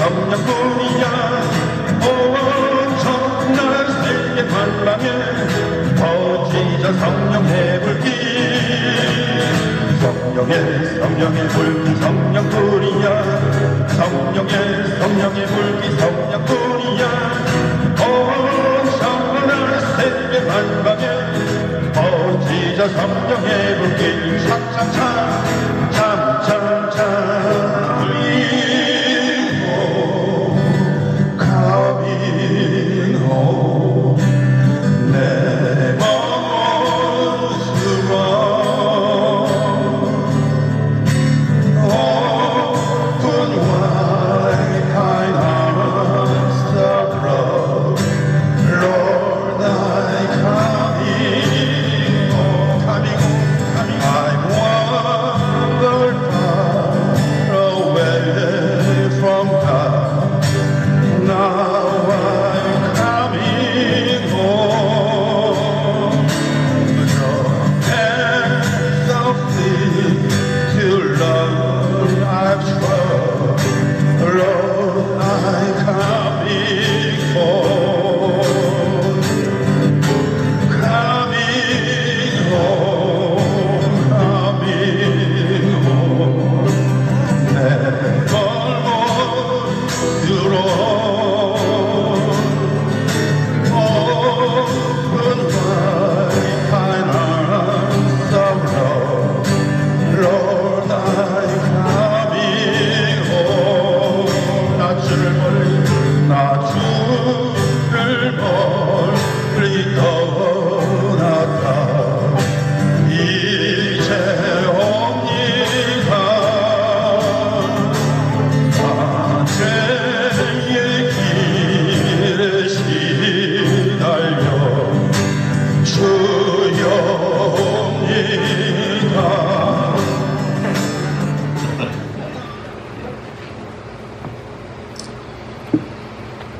성령뿐이야. 온 천날 세계 발랑에 퍼지자 성령의 불길. 성령의 불길 성령뿐이야. 성령의 불길 성령뿐이야. 온 천날 세계 발랑에 퍼지자 성령의 불길.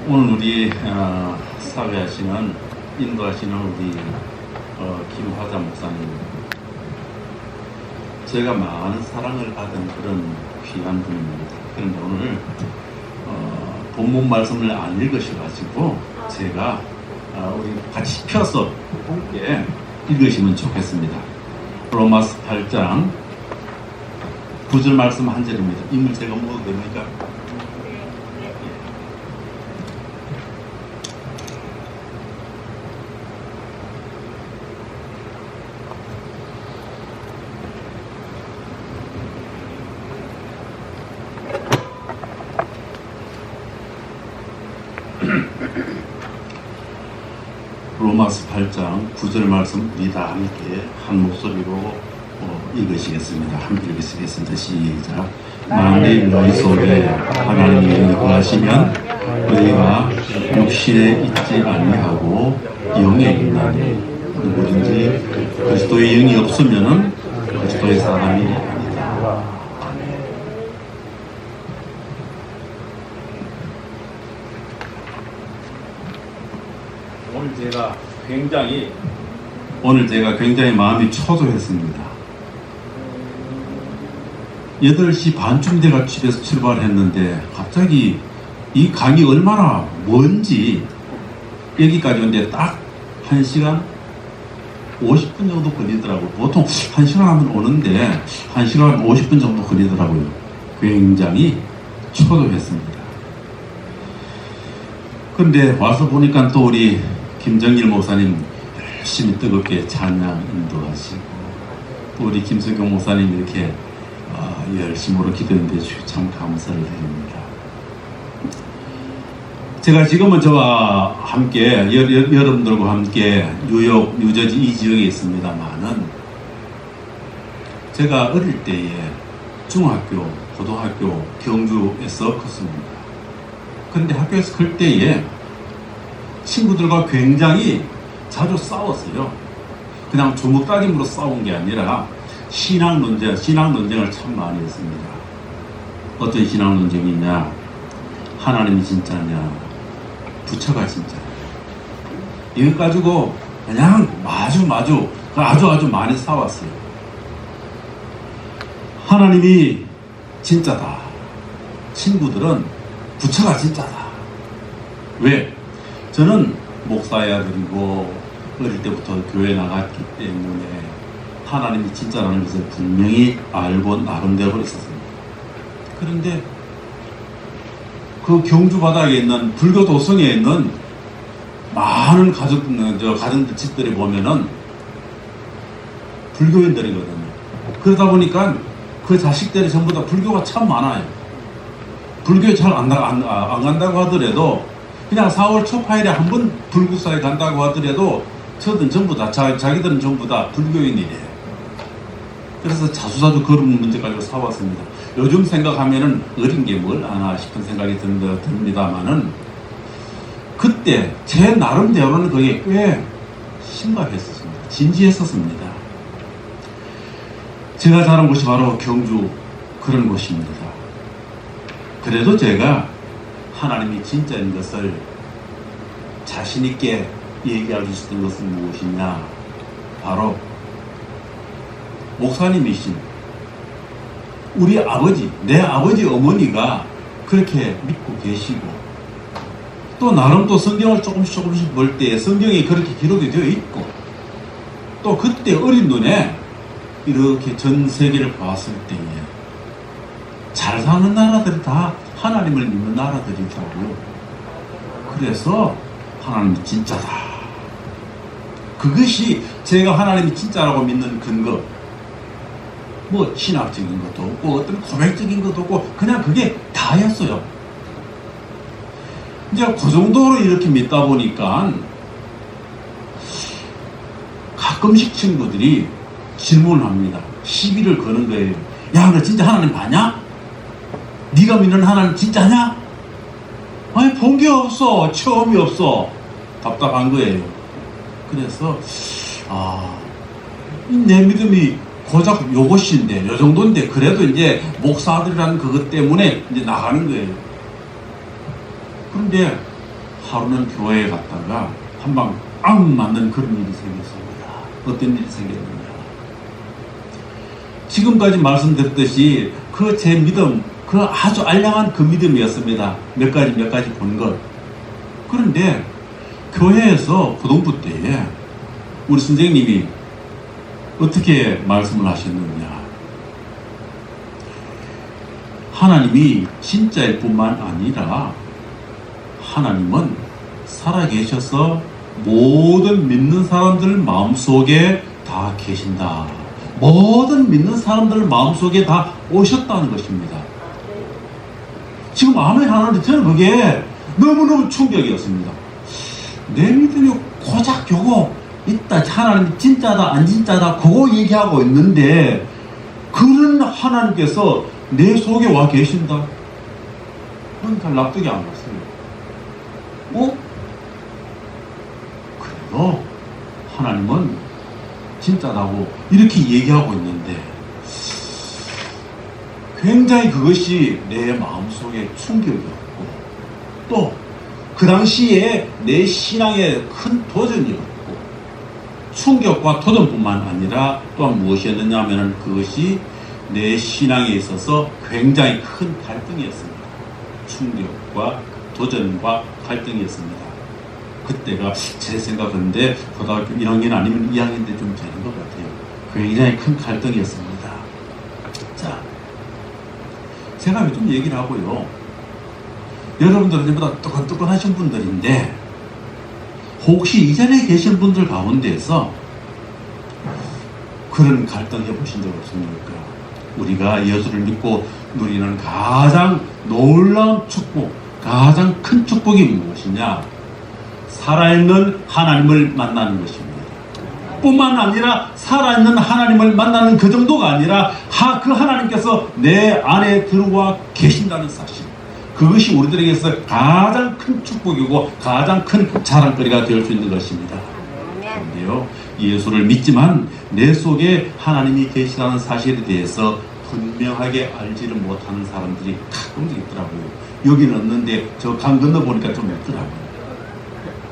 오늘 우리 사회하시는 인도하시는 우리 김화자 목사님, 제가 많은 사랑을 받은 그런 귀한 분입니다. 그런데 오늘 본문 말씀을 안 읽으셔가지고 제가 우리 같이 펴서 함께 읽으시면 좋겠습니다. 로마서 8장 9절 말씀 한 절입니다. 이걸 제가 먹어도 됩니까? 로마서 8장 9절 말씀 우리 다 함께 한 목소리로 읽으시겠습니다. 함께 읽으시겠습니다. 시작. 만일 너희 속에 하나님이 거하시면 너희가 육신에 있지 아니하고 영에 있나니 누구든지 그리스도의 영이 없으면은 그리스도의 사람이 아니다. 오늘 제가 굉장히 마음이 초조했습니다. 8시 반쯤 제가 집에서 출발했는데 갑자기 이 강이 얼마나 먼지 여기까지 오는데 딱 1시간 50분 정도 걸리더라고요. 보통 1시간 하면 오는데 1시간 50분 정도 걸리더라고요. 굉장히 초조했습니다. 그런데 와서 보니까 또 우리 김정일 목사님 열심히 뜨겁게 찬양 인도하시고 또 우리 김성경 목사님 이렇게 열심으로 기도했는데 참 감사를 드립니다. 제가 지금은 저와 함께 여러분들과 함께 뉴욕, 뉴저지 이 지역에 있습니다만은 제가 어릴 때에 중학교, 고등학교 경주에서 컸습니다. 그런데 학교에서 클 때에 친구들과 굉장히 자주 싸웠어요. 그냥 조목따김으로 싸운 게 아니라 신앙 논쟁을 참 많이 했습니다. 어떤 신앙 논쟁이냐? 하나님이 진짜냐? 부처가 진짜냐? 이거 가지고 그냥 아주 많이 싸웠어요. 하나님이 진짜다. 친구들은 부처가 진짜다. 왜? 저는 목사의 아들이고 어릴 때부터 교회 나갔기 때문에 하나님이 진짜라는 것을 분명히 알고 나름대로 있었습니다. 그런데 그 경주 바닥에 있는 불교 도성에 있는 많은 가정들 집들이 보면은 불교인들이거든요. 그러다 보니까 그 자식들이 전부 다 불교가 참 많아요. 불교에 잘 안 간다고 하더라도 그냥 4월 초파일에 한 번 불국사에 간다고 하더라도 저들은 전부 다 자기들은 전부 다 불교인이래요. 그래서 자주자주 그런 문제 가지고 사왔습니다. 요즘 생각하면은 어린 게 뭘 아나 싶은 생각이 듭니다만은 그때 제 나름대로는 그게 꽤 심각했었습니다. 진지했었습니다. 제가 자란 곳이 바로 경주 그런 곳입니다. 그래도 제가 하나님이 진짜인 것을 자신있게 얘기할 수 있었던 것은 무엇이냐? 바로 목사님이신 우리 아버지, 내 아버지 어머니가 그렇게 믿고 계시고 또 나름 또 성경을 조금씩 볼 때 성경에 그렇게 기록이 되어 있고 또 그때 어린 눈에 이렇게 전 세계를 봤을 때에 잘 사는 나라들이 다 하나님을 믿는 나라들이고 그래서 하나님이 진짜다. 그것이 제가 하나님이 진짜라고 믿는 근거. 뭐 신학적인 것도 없고 어떤 고백적인 것도 없고 그냥 그게 다였어요. 이제 그 정도로 이렇게 믿다 보니까 가끔씩 친구들이 질문을 합니다. 시비를 거는 거예요. 야, 너 진짜 하나님 봤냐? 네가 믿는 하나님 진짜냐? 아니 본 게 없어. 처음이 없어. 답답한 거예요. 그래서 내 믿음이 고작 요것인데 요 정도인데 그래도 이제 목사들이라는 그것 때문에 이제 나가는 거예요. 그런데 하루는 교회에 갔다가 한방 악 맞는 그런 일이 생겼습니다. 어떤 일이 생겼느냐? 지금까지 말씀드렸듯이 그 제 믿음, 그 아주 알량한 그 믿음이었습니다. 몇 가지 본 것. 그런데 교회에서 고등부 때에 우리 선생님이 어떻게 말씀을 하셨느냐? 하나님이 진짜일 뿐만 아니라 하나님은 살아계셔서 모든 믿는 사람들 마음속에 다 계신다. 모든 믿는 사람들 마음속에 다 오셨다는 것입니다. 지금 아멘 하는데 저는 그게 너무너무 충격이었습니다. 내 믿음이 고작 요거 있다. 하나님 진짜다 안 진짜다 그거 얘기하고 있는데 그런 하나님께서 내 속에 와 계신다. 그건 잘 납득이 안 갔어요. 그래도 하나님은 진짜라고 이렇게 얘기하고 있는데 굉장히 그것이 내 마음속에 충격이었고 또 그 당시에 내 신앙에 큰 도전이었고 충격과 도전뿐만 아니라 또한 무엇이었느냐 하면 그것이 내 신앙에 있어서 굉장히 큰 갈등이었습니다. 충격과 도전과 갈등이었습니다. 그때가 제 생각인데 고등학교 1학년 아니면 2학년 때 좀 되는 것 같아요. 굉장히 큰 갈등이었습니다. 자, 제가 요즘 얘기를 하고요. 여러분들은 전부 다 뜨끈뜨끈하신 분들인데 혹시 이전에 계신 분들 가운데서 그런 갈등 해보신 적 없습니까? 우리가 예수를 믿고 누리는 가장 놀라운 축복, 가장 큰 축복이 무엇이냐? 살아있는 하나님을 만나는 것입니다. 뿐만 아니라 살아있는 하나님을 만나는 그 정도가 아니라 그 하나님께서 내 안에 들어와 계신다는 사실. 그것이 우리들에게서 가장 큰 축복이고 가장 큰 자랑거리가 될 수 있는 것입니다. 그런데요, 예수를 믿지만 내 속에 하나님이 계시다는 사실에 대해서 분명하게 알지를 못하는 사람들이 가끔씩 있더라고요. 여기는 없는데 저 강 건너 보니까 좀 있더라고요.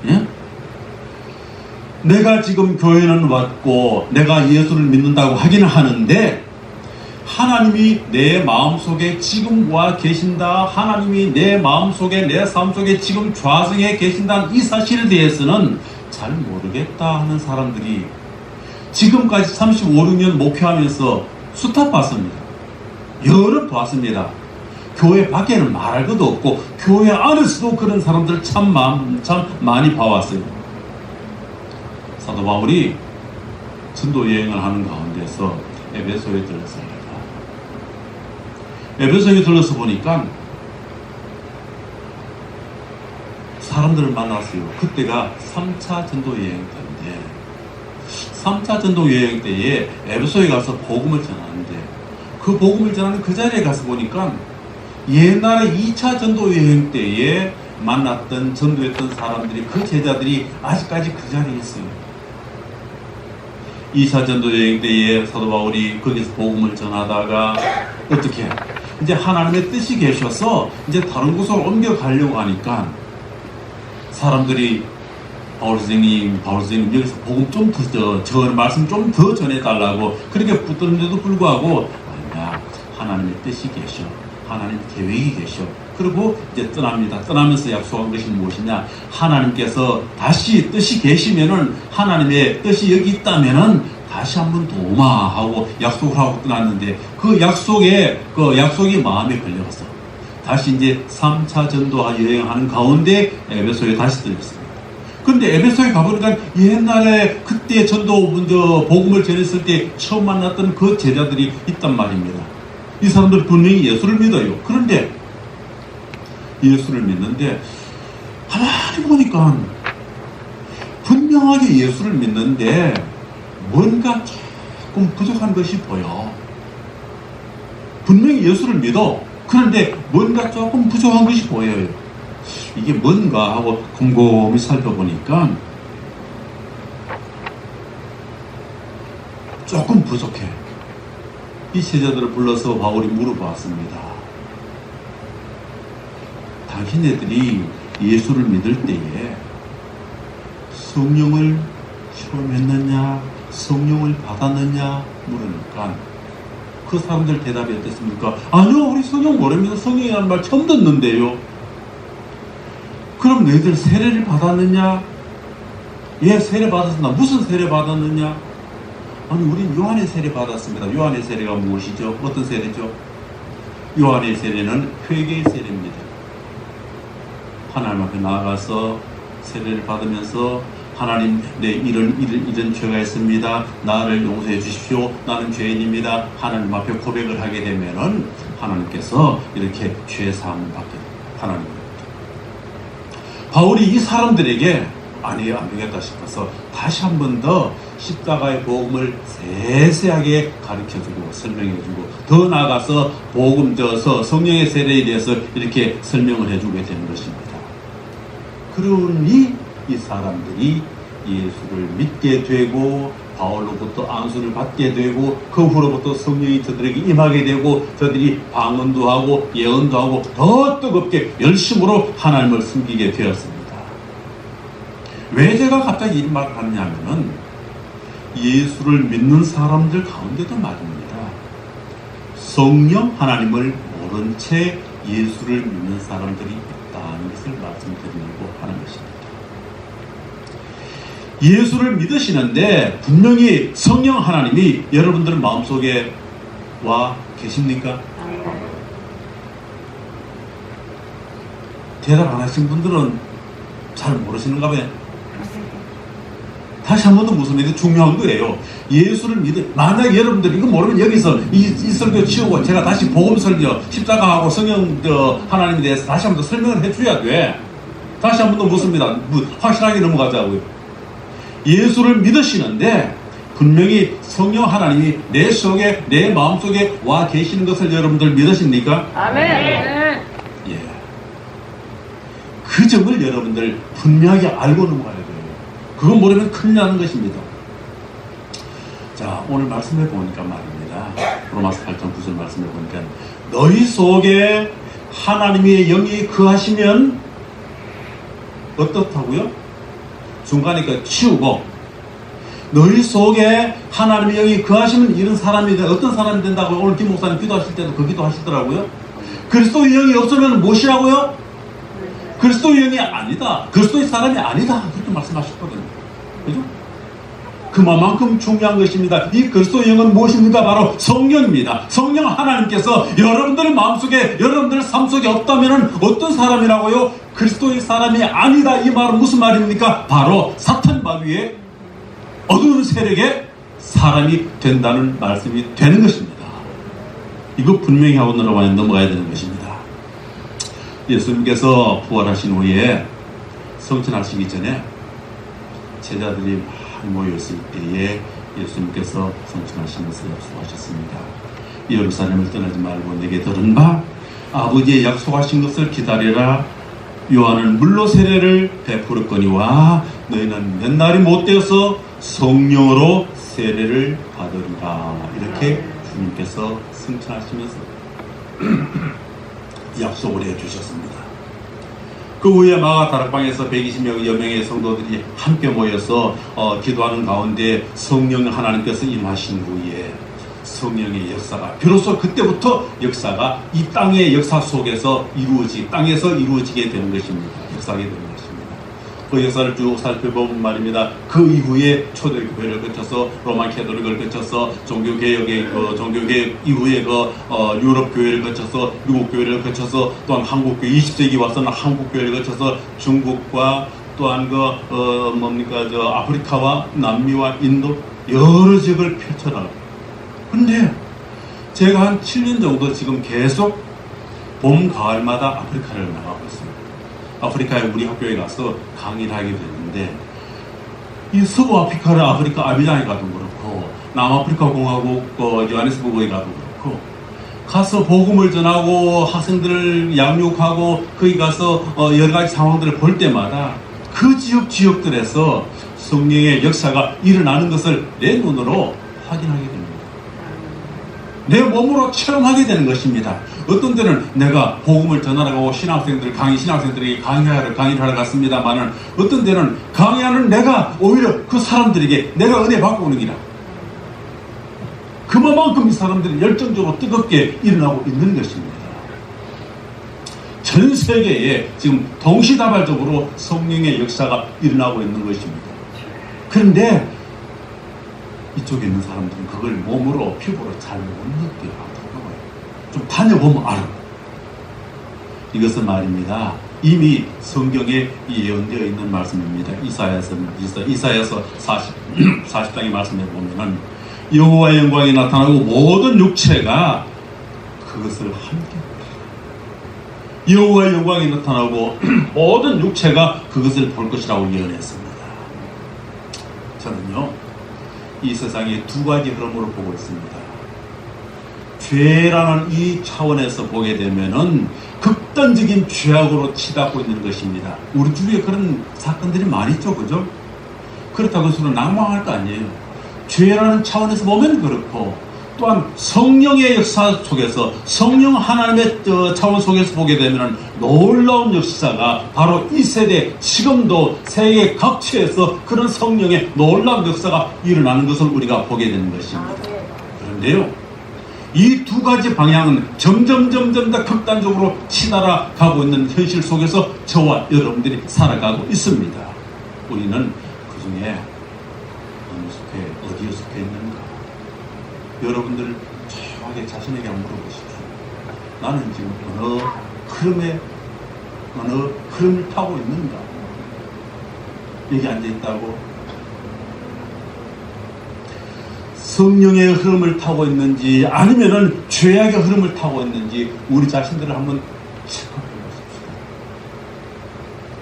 예? 내가 지금 교회는 왔고 내가 예수를 믿는다고 하기는 하는데 하나님이 내 마음속에 지금 와 계신다, 하나님이 내 마음속에 내 삶 속에 지금 좌정해 계신다는 이 사실에 대해서는 잘 모르겠다 하는 사람들이 지금까지 35, 6년 목회하면서 수타 봤습니다. 여러 봤습니다. 교회 밖에는 말할 것도 없고 교회 안에서도 그런 사람들 참 많이 봐왔어요. 사도 바울이 전도 여행을 하는 가운데서 에베소에 들렀습니다. 에베소에 들러서 보니까 사람들을 만났어요. 그때가 3차 전도 여행 때인데 3차 전도 여행 때에 에베소에 가서 복음을 전하는데 그 복음을 전하는 그 자리에 가서 보니까 옛날에 2차 전도 여행 때에 만났던 전도했던 사람들이 그 제자들이 아직까지 그 자리에 있어요. 2차 전도 여행 때에 사도 바울이 거기서 복음을 전하다가 어떻게 이제 하나님의 뜻이 계셔서 이제 다른 곳으로 옮겨가려고 하니까 사람들이 바울 선생님 여기서 복음 좀 더 말씀 좀 더 전해달라고 그렇게 붙들는데도 불구하고 아니야, 하나님의 뜻이 계셔, 하나님 계획이 계셔. 그리고 이제 떠납니다. 떠나면서 약속한 것이 무엇이냐? 하나님께서 다시 뜻이 계시면은 하나님의 뜻이 여기 있다면은 다시 한번 더 오마 하고 약속을 하고 떠났는데 그 약속이 마음에 걸려갔어. 다시 이제 3차 전도 여행하는 가운데 에베소에 다시 들렸습니다. 근데 에베소에 가보니까 옛날에 그때 복음을 전했을 때 처음 만났던 그 제자들이 있단 말입니다. 이 사람들 분명히 예수를 믿어요. 그런데 예수를 믿는데 가만히 보니까 분명하게 예수를 믿는데 뭔가 조금 부족한 것이 보여. 분명히 예수를 믿어. 그런데 뭔가 조금 부족한 것이 보여요. 이게 뭔가 하고 곰곰이 살펴보니까 조금 부족해. 이 제자들을 불러서 바울이 물어봤습니다. 당신네들이 예수를 믿을 때에 성령을 체험했느냐, 성령을 받았느냐 물으니까 그 사람들 대답이 어땠습니까? 아니요, 우리 성령 모릅니다. 성령이라는 말 처음 듣는데요. 그럼 너희들 세례를 받았느냐? 예, 세례 받았습니다. 무슨 세례 받았느냐? 아니, 우린 요한의 세례 받았습니다. 요한의 세례가 무엇이죠? 어떤 세례죠? 요한의 세례는 회개의 세례입니다. 하나님 앞에 나아가서 세례를 받으면서 하나님, 내 이런 죄가 있습니다. 나를 용서해 주십시오. 나는 죄인입니다. 하나님 앞에 고백을 하게 되면은 하나님께서 이렇게 죄 사함을 받게 됩니다. 하나님. 바울이 이 사람들에게 아니, 안 되겠다 싶어서 다시 한 번 더 십자가의 복음을 세세하게 가르쳐주고 설명해주고 더 나아가서 성령의 세례에 대해서 이렇게 설명을 해주게 되는 것입니다. 그러니 이 사람들이 예수를 믿게 되고 바울로부터 안수를 받게 되고 그 후로부터 성령이 저들에게 임하게 되고 저들이 방언도 하고 예언도 하고 더 뜨겁게 열심으로 하나님을 섬기게 되었습니다. 왜 제가 갑자기 이 말을 하느냐면은 예수를 믿는 사람들 가운데도 말입니다. 성령 하나님을 모른 채 예수를 믿는 사람들이 있다는 것을 말씀드리려고 하는 것입니다. 예수를 믿으시는데 분명히 성령 하나님이 여러분들 마음속에 와 계십니까? 대답 안 하신 분들은 잘 모르시는가 봐요. 다시 한 번 더 무슨 일이 중요한 거예요. 예수를 만약 여러분들 이거 모르면 여기서 이 설교 치우고 제가 다시 복음 설교, 십자가하고 성령 하나님에 대해서 다시 한 번 더 설명을 해줘야 돼. 다시 한 번 더 묻습니다. 확실하게 넘어가자고요. 예수를 믿으시는데 분명히 성령 하나님이 내 속에, 내 마음속에 와 계시는 것을 여러분들 믿으십니까? 아멘. 예. 그 점을 여러분들 분명하게 알고 넘어가야 돼요. 그거 모르면 큰일 나는 것입니다. 자, 오늘 말씀해 보니까 말입니다. 로마서 8장 9절 말씀해 보니까 너희 속에 하나님의 영이 거하시면 어떻다고요? 중간에 치우고 너희 속에 하나님의 영이 거하시면 이런 사람이 어떤 사람이 된다고 오늘 김 목사님 기도하실 때도 그 기도 하시더라고요. 그리스도의 영이 없으면 무엇이라고요? 그리스도의 영이 아니다. 그리스도의 사람이 아니다. 그렇게 말씀하셨거든요. 그죠? 그만큼 중요한 것입니다. 이 그리스도의 영은 무엇입니까? 바로 성령입니다. 성령 하나님께서 여러분들 마음속에, 여러분들 삶 속에 없다면 어떤 사람이라고요? 그리스도의 사람이 아니다. 이 말은 무슨 말입니까? 바로 사탄 마귀의 어두운 세력의 사람이 된다는 말씀이 되는 것입니다. 이거 분명히 하고 넘어가야 되는 것입니다. 예수님께서 부활하신 후에 성천하시기 전에 제자들이 많이 모였을 때에 예수님께서 성천하시면서 약속하셨습니다. 예루살렘을 떠나지 말고 내게 들은 바 아버지의 약속하신 것을 기다리라. 요한은 물로 세례를 베풀었거니와 너희는 몇 날이 못 되어서 성령으로 세례를 받으리라. 이렇게 주님께서 성천하시면서 약속을 해주셨습니다. 그 후에 마가 다락방에서 120여 명의 성도들이 함께 모여서 기도하는 가운데 성령 하나님께서 임하신 후에 성령의 역사가 비로소 그때부터 역사가 이 땅의 역사 속에서 땅에서 이루어지게 되는 것입니다. 역사하게 되는 것입니다. 그 역사를 쭉 살펴보면 말입니다. 그 이후에 초대교회를 거쳐서 로마 캐톨릭을 거쳐서 종교개혁 이후에 유럽 교회를 거쳐서 미국 교회를 거쳐서 또한 한국 교회 20세기 와서는 한국 교회를 거쳐서 중국과 또한 아프리카와 남미와 인도 여러 지역을 펼쳐나가고. 근데 제가 한 7년 정도 지금 계속 봄 가을마다 아프리카를 나가고 있습니다. 아프리카에 우리 학교에 가서 강의를 하게 됐는데 이 서부 아프리카 아비장에 가도 그렇고 남아프리카 공화국 요하네스부르크에 가도 그렇고 가서 복음을 전하고 학생들을 양육하고 거기 가서 여러 가지 상황들을 볼 때마다 그 지역들에서 성령의 역사가 일어나는 것을 내 눈으로 확인하게 됩니다. 내 몸으로 체험하게 되는 것입니다. 어떤 때는 내가 복음을 전하라고 신학생들에게 강의를 하러 갔습니다만은 어떤 때는 강의하는 내가 오히려 그 사람들에게 내가 은혜 받고 오는 기라. 그만큼 이 사람들이 열정적으로 뜨겁게 일어나고 있는 것입니다. 전 세계에 지금 동시다발적으로 성령의 역사가 일어나고 있는 것입니다. 그런데 이쪽에 있는 사람들은 그걸 몸으로 피부로 잘 못 느껴요. 좀 다녀보면 알아. 이것은 말입니다. 이미 성경에 예언되어 있는 말씀입니다. 이사야서 40장의 말씀에 보면은 여호와의 영광이 나타나고 모든 육체가 그것을 함께 여호와의 영광이 나타나고 모든 육체가 그것을 볼 것이라고 예언했습니다. 저는요 이 세상에 두 가지 흐름으로 보고 있습니다. 죄라는 이 차원에서 보게 되면은 극단적인 죄악으로 치닫고 있는 것입니다. 우리 주위에 그런 사건들이 많이 있죠, 그죠? 그렇다고 해서 낭망할 거 아니에요. 죄라는 차원에서 보면 그렇고, 또한 성령의 역사 속에서, 성령 하나님의 차원 속에서 보게 되면은 놀라운 역사가 바로 이 세대, 지금도 세계 각처에서 그런 성령의 놀라운 역사가 일어나는 것을 우리가 보게 되는 것입니다. 그런데요, 이 두 가지 방향은 점점 더 극단적으로 치달아 가고 있는 현실 속에서 저와 여러분들이 살아가고 있습니다. 우리는 그 중에 어디에 속해 있는가? 여러분들 조용하게 자신에게 한번 물어보십시오. 나는 지금 어느 흐름을 타고 있는가? 여기 앉아있다고 성령의 흐름을 타고 있는지 아니면은 죄악의 흐름을 타고 있는지 우리 자신들을 한번 체크해 보십시오.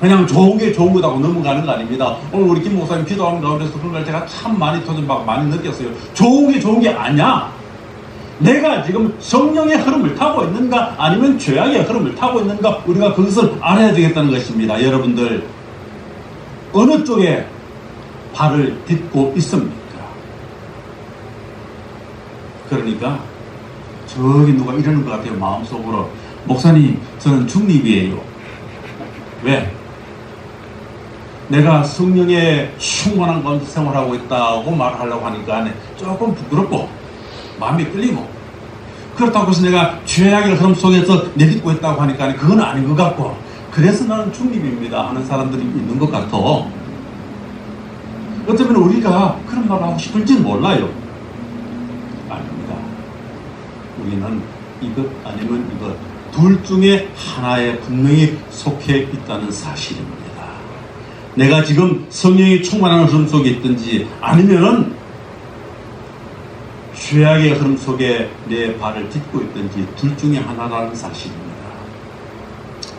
그냥 좋은 게 좋은 거다고 넘어가는 거 아닙니다. 오늘 우리 김 목사님 기도하는 가운데서 그런 걸 제가 참 많이 느꼈어요. 좋은 게 아니야. 내가 지금 성령의 흐름을 타고 있는가 아니면 죄악의 흐름을 타고 있는가 우리가 그것을 알아야 되겠다는 것입니다. 여러분들 어느 쪽에 발을 딛고 있습니까? 그러니까 저기 누가 이러는 것 같아요. 마음속으로 목사님 저는 중립이에요. 왜? 내가 성령의 충만한 가운데 생활하고 있다고 말하려고 하니까 조금 부끄럽고 마음이 끌리고, 그렇다고 해서 내가 죄악의 흐름 속에서 내딛고 있다고 하니까 그건 아닌 것 같고, 그래서 나는 중립입니다 하는 사람들이 있는 것 같아. 어쩌면 우리가 그런 말을 하고 싶을지는 몰라요. 아닙니다. 우리는 이것 아니면 이것 둘 중에 하나에 분명히 속해 있다는 사실입니다. 내가 지금 성령이 충만한 흐름 속에 있든지 아니면은 죄악의 흐름 속에 내 발을 딛고 있든지 둘 중에 하나라는 사실입니다.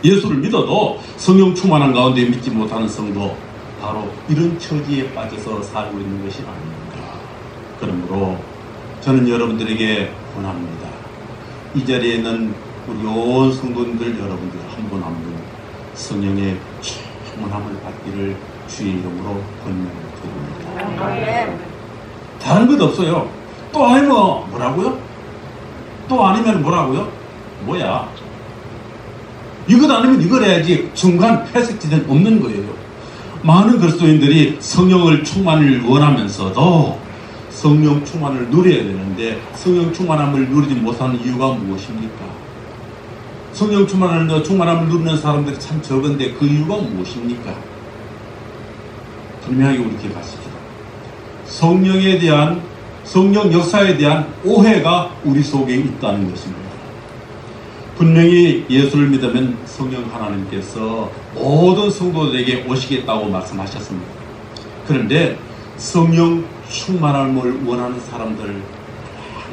예수를 믿어도 성령 충만한 가운데 믿지 못하는 성도, 바로 이런 처지에 빠져서 살고 있는 것이 아닙니다. 그러므로 저는 여러분들에게 권합니다. 이 자리에 있는 우리 온 성도님들 여러분들 한 분 한 분 성령의 충만함을 받기를 주의 이름으로 권면드립니다. 다른 것 없어요. 또 아니면 뭐라고요? 또 아니면 뭐라고요? 뭐야? 이것 아니면 이걸 해야지 중간 패스지는 없는 거예요. 많은 그리스도인들이 성령을 충만을 원하면서도 성령 충만을 누려야 되는데 성령 충만함을 누리지 못하는 이유가 무엇입니까? 성령 충만함을 누리는 사람들이 참 적은데 그 이유가 무엇입니까? 분명하게 우리 기억하십시다. 성령에 대한, 성령 역사에 대한 오해가 우리 속에 있다는 것입니다. 분명히 예수를 믿으면 성령 하나님께서 모든 성도들에게 오시겠다고 말씀하셨습니다. 그런데 성령 충만함을 원하는 사람들을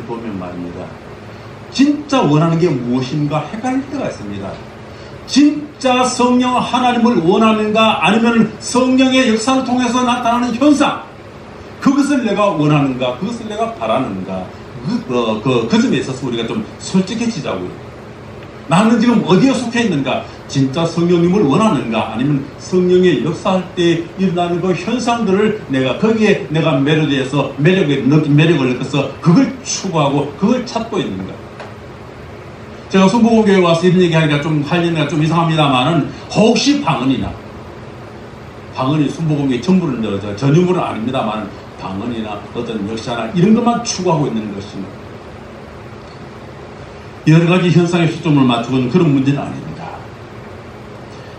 보면 말입니다. 진짜 원하는 게 무엇인가 헷갈릴 때가 있습니다. 진짜 성령 하나님을 원하는가, 아니면 성령의 역사를 통해서 나타나는 현상, 그것을 내가 원하는가, 그것을 내가 바라는가, 그 점에 있어서 우리가 좀 솔직해지자고요. 나는 지금 어디에 속해 있는가? 진짜 성령님을 원하는가? 아니면 성령의 역사할 때 일어나는 그 현상들을 거기에 내가 매료돼서 매력을 느껴서 그걸 추구하고 그걸 찾고 있는가? 제가 순복음교회 와서 이런 얘기하기가 좀 하려니까 좀 이상합니다만은, 혹시 방언이 순복음교회 전부는 전유물은 아닙니다만 방언이나 어떤 역사나 이런 것만 추구하고 있는 것입니다. 여러 가지 현상에 초점을 맞추고는 그런 문제는 아닙니다.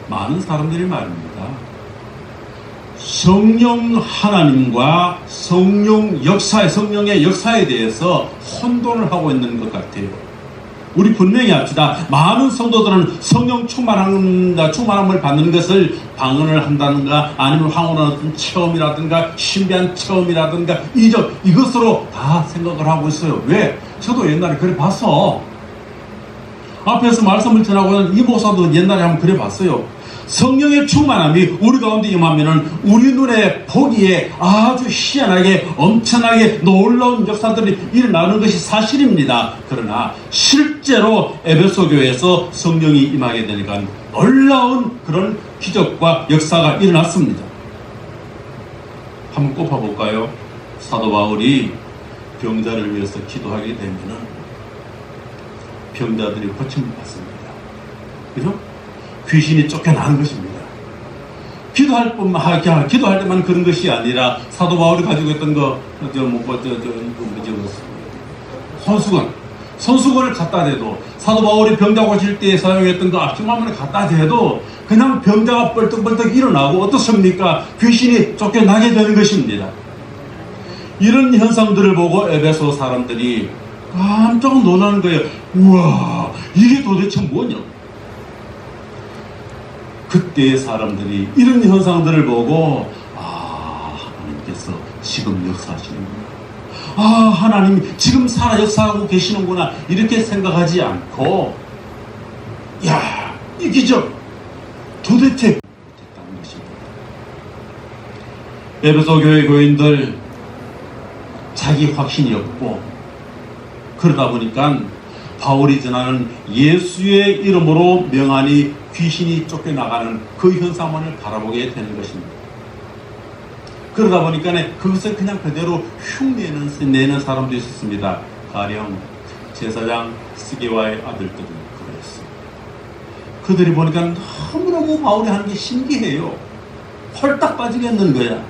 많은 사람들이 말입니다. 성령 하나님과 성령의 역사에 대해서 혼돈을 하고 있는 것 같아요. 우리 분명히 합시다. 많은 성도들은 성령 충만함을 받는 것을 방언을 한다든가 아니면 황혼한 어떤 체험이라든가 신비한 체험이라든가 이것으로 다 생각을 하고 있어요. 왜? 저도 옛날에 그래 봤어. 앞에서 말씀을 전하고는 이 목사도 옛날에 한번 그래 봤어요. 성령의 충만함이 우리 가운데 임하면은 우리 눈에 보기에 아주 희한하게 엄청나게 놀라운 역사들이 일어나는 것이 사실입니다. 그러나 실제로 에베소 교회에서 성령이 임하게 되니까 놀라운 그런 기적과 역사가 일어났습니다. 한번 꼽아볼까요? 사도 바울이 병자를 위해서 기도하게 되면은 병자들이 고침을 받습니다. 그죠? 귀신이 쫓겨나는 것입니다. 기도할 때만 그런 것이 아니라 사도 바울이 가지고 있던 손수건을 갖다 대도, 사도 바울이 병자 고칠 때 사용했던 그 앞치마만을 갖다 대도 그냥 병자가 벌떡벌떡 일어나고 어떻습니까? 귀신이 쫓겨나게 되는 것입니다. 이런 현상들을 보고 에베소 사람들이 깜짝 놀라는 거예요. 우와, 이게 도대체 뭐냐? 그때의 사람들이 이런 현상들을 보고 하나님께서 지금 역사하시는구나, 하나님 지금 살아 역사하고 계시는구나, 이렇게 생각하지 않고 이 기적 도대체 됐다는 것입니다. 에베소 교회 교인들 자기 확신이 없고, 그러다 보니까 바울이 전하는 예수의 이름으로 명하니 귀신이 쫓겨나가는 그 현상만을 바라보게 되는 것입니다. 그러다 보니까 그것을 그냥 그대로 흉내내는 사람도 있었습니다. 가령 제사장 스게와의 아들들은 그랬습니다. 그들이 보니까 너무너무 바울이 하는 게 신기해요. 홀딱 빠지겠는 거야.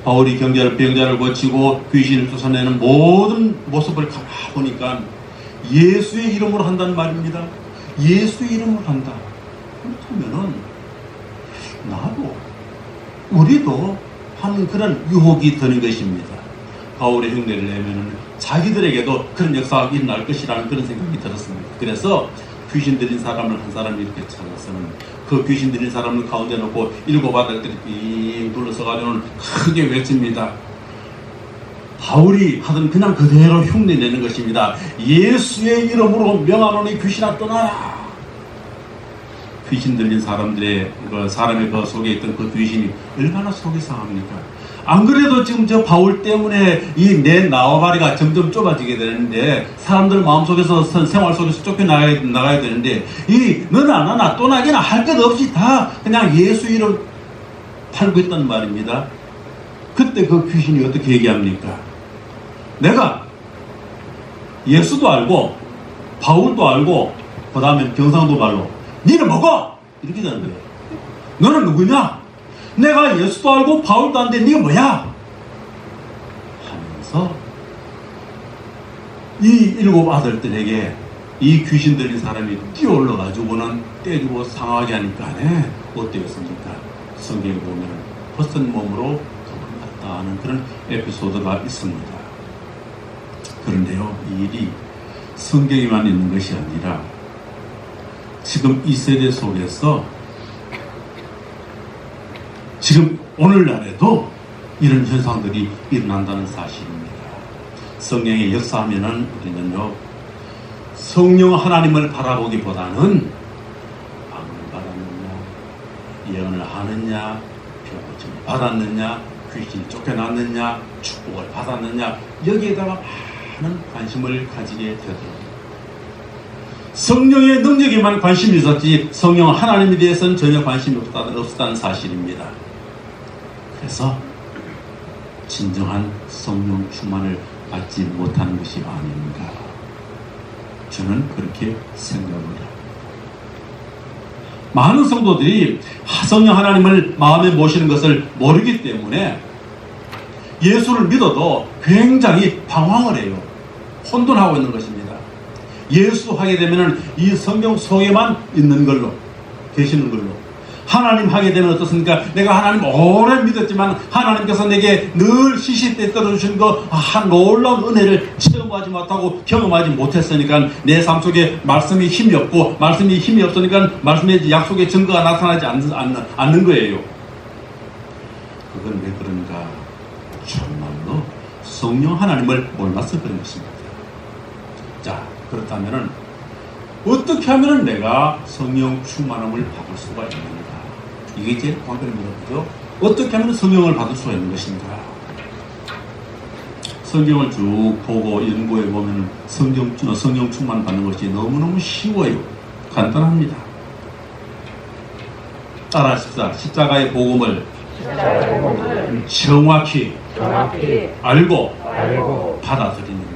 바울이 병자를 고치고 귀신을 쫓아내는 모든 모습을 가만보니까 예수의 이름으로 한다는 말입니다. 예수의 이름으로 한다. 그렇다면은 나도 우리도 하는 그런 유혹이 드는 것입니다. 바울의 흉내를 내면은 자기들에게도 그런 역사가 일어날 것이라는 그런 생각이 들었습니다. 그래서 귀신 들린 사람을 한 사람이 이렇게 찾아서는 그 귀신 들린 사람을 가운데 놓고 일곱 아들들이 빙 둘러서가지고는 크게 외칩니다. 바울이 하던 그냥 그대로 흉내내는 것입니다. 예수의 이름으로 명하노니 귀신아 떠나라. 귀신 들린 사람들의 사람의 그 속에 있던 그 귀신이 얼마나 속이 상합니까? 안 그래도 지금 저 바울 때문에 이 내 나와바리가 점점 좁아지게 되는데 사람들 마음속에서 생활 속에서 쫓겨나가야 되는데 이 너나 나나 또나기나 할 것 없이 다 그냥 예수 이름 팔고 있단 말입니다. 그때 그 귀신이 어떻게 얘기합니까? 내가 예수도 알고 바울도 알고 그 다음에 경상도 말로 니는 뭐고? 이렇게 되는 거예요. 너는 누구냐? 내가 예수도 알고 바울도 아는데 네가 뭐야? 하면서 이 일곱 아들들에게 이 귀신 들린 사람이 뛰어올라 가지고는 때리고 상하게 하니까 어때였습니까? 성경에 보면 벗은 몸으로 도망갔다 하는 그런 에피소드가 있습니다. 그런데요, 이 일이 성경에만 있는 것이 아니라 지금 이 세대 속에서 지금 오늘날에도 이런 현상들이 일어난다는 사실입니다. 성령의 역사하면은 우리는요, 성령 하나님을 바라보기보다는 암을 받았느냐, 예언을 하느냐, 병고침을 받았느냐, 귀신이 쫓겨났느냐, 축복을 받았느냐, 여기에다가 많은 관심을 가지게 되더라고요. 성령의 능력에만 관심이 있었지 성령 하나님에 대해서는 전혀 관심이 없었다는 사실입니다. 그래서 진정한 성령 충만을 받지 못하는 것이 아닌가, 저는 그렇게 생각을 합니다. 많은 성도들이 성령 하나님을 마음에 모시는 것을 모르기 때문에 예수를 믿어도 굉장히 방황을 해요. 혼돈하고 있는 것입니다. 예수 하게 되면 이 성경 속에만 있는 걸로, 계시는 걸로. 하나님 하게 되면 어떻습니까? 내가 하나님 오래 믿었지만 하나님께서 내게 늘 시시때 떨어주신 한 놀라운 은혜를 체험하지 못하고 경험하지 못했으니까 내 삶 속에 말씀이 힘이 없고, 말씀이 힘이 없으니까 말씀의 약속의 증거가 나타나지 않는 거예요. 그건 왜 그런가? 정말로 성령 하나님을 몰라서 그런 것입니다. 자, 그렇다면은 어떻게 하면 내가 성령 충만함을 받을 수가 있는가? 이게 제일 관건입니다. 그죠? 어떻게 하면 성령을 받을 수가 있는 것인가? 성경을 쭉 보고 연구해 보면 성령 충만 받는 것이 너무너무 쉬워요. 간단합니다. 따라하십시다. 십자가의 복음을 정확히 알고 받아들이는 것.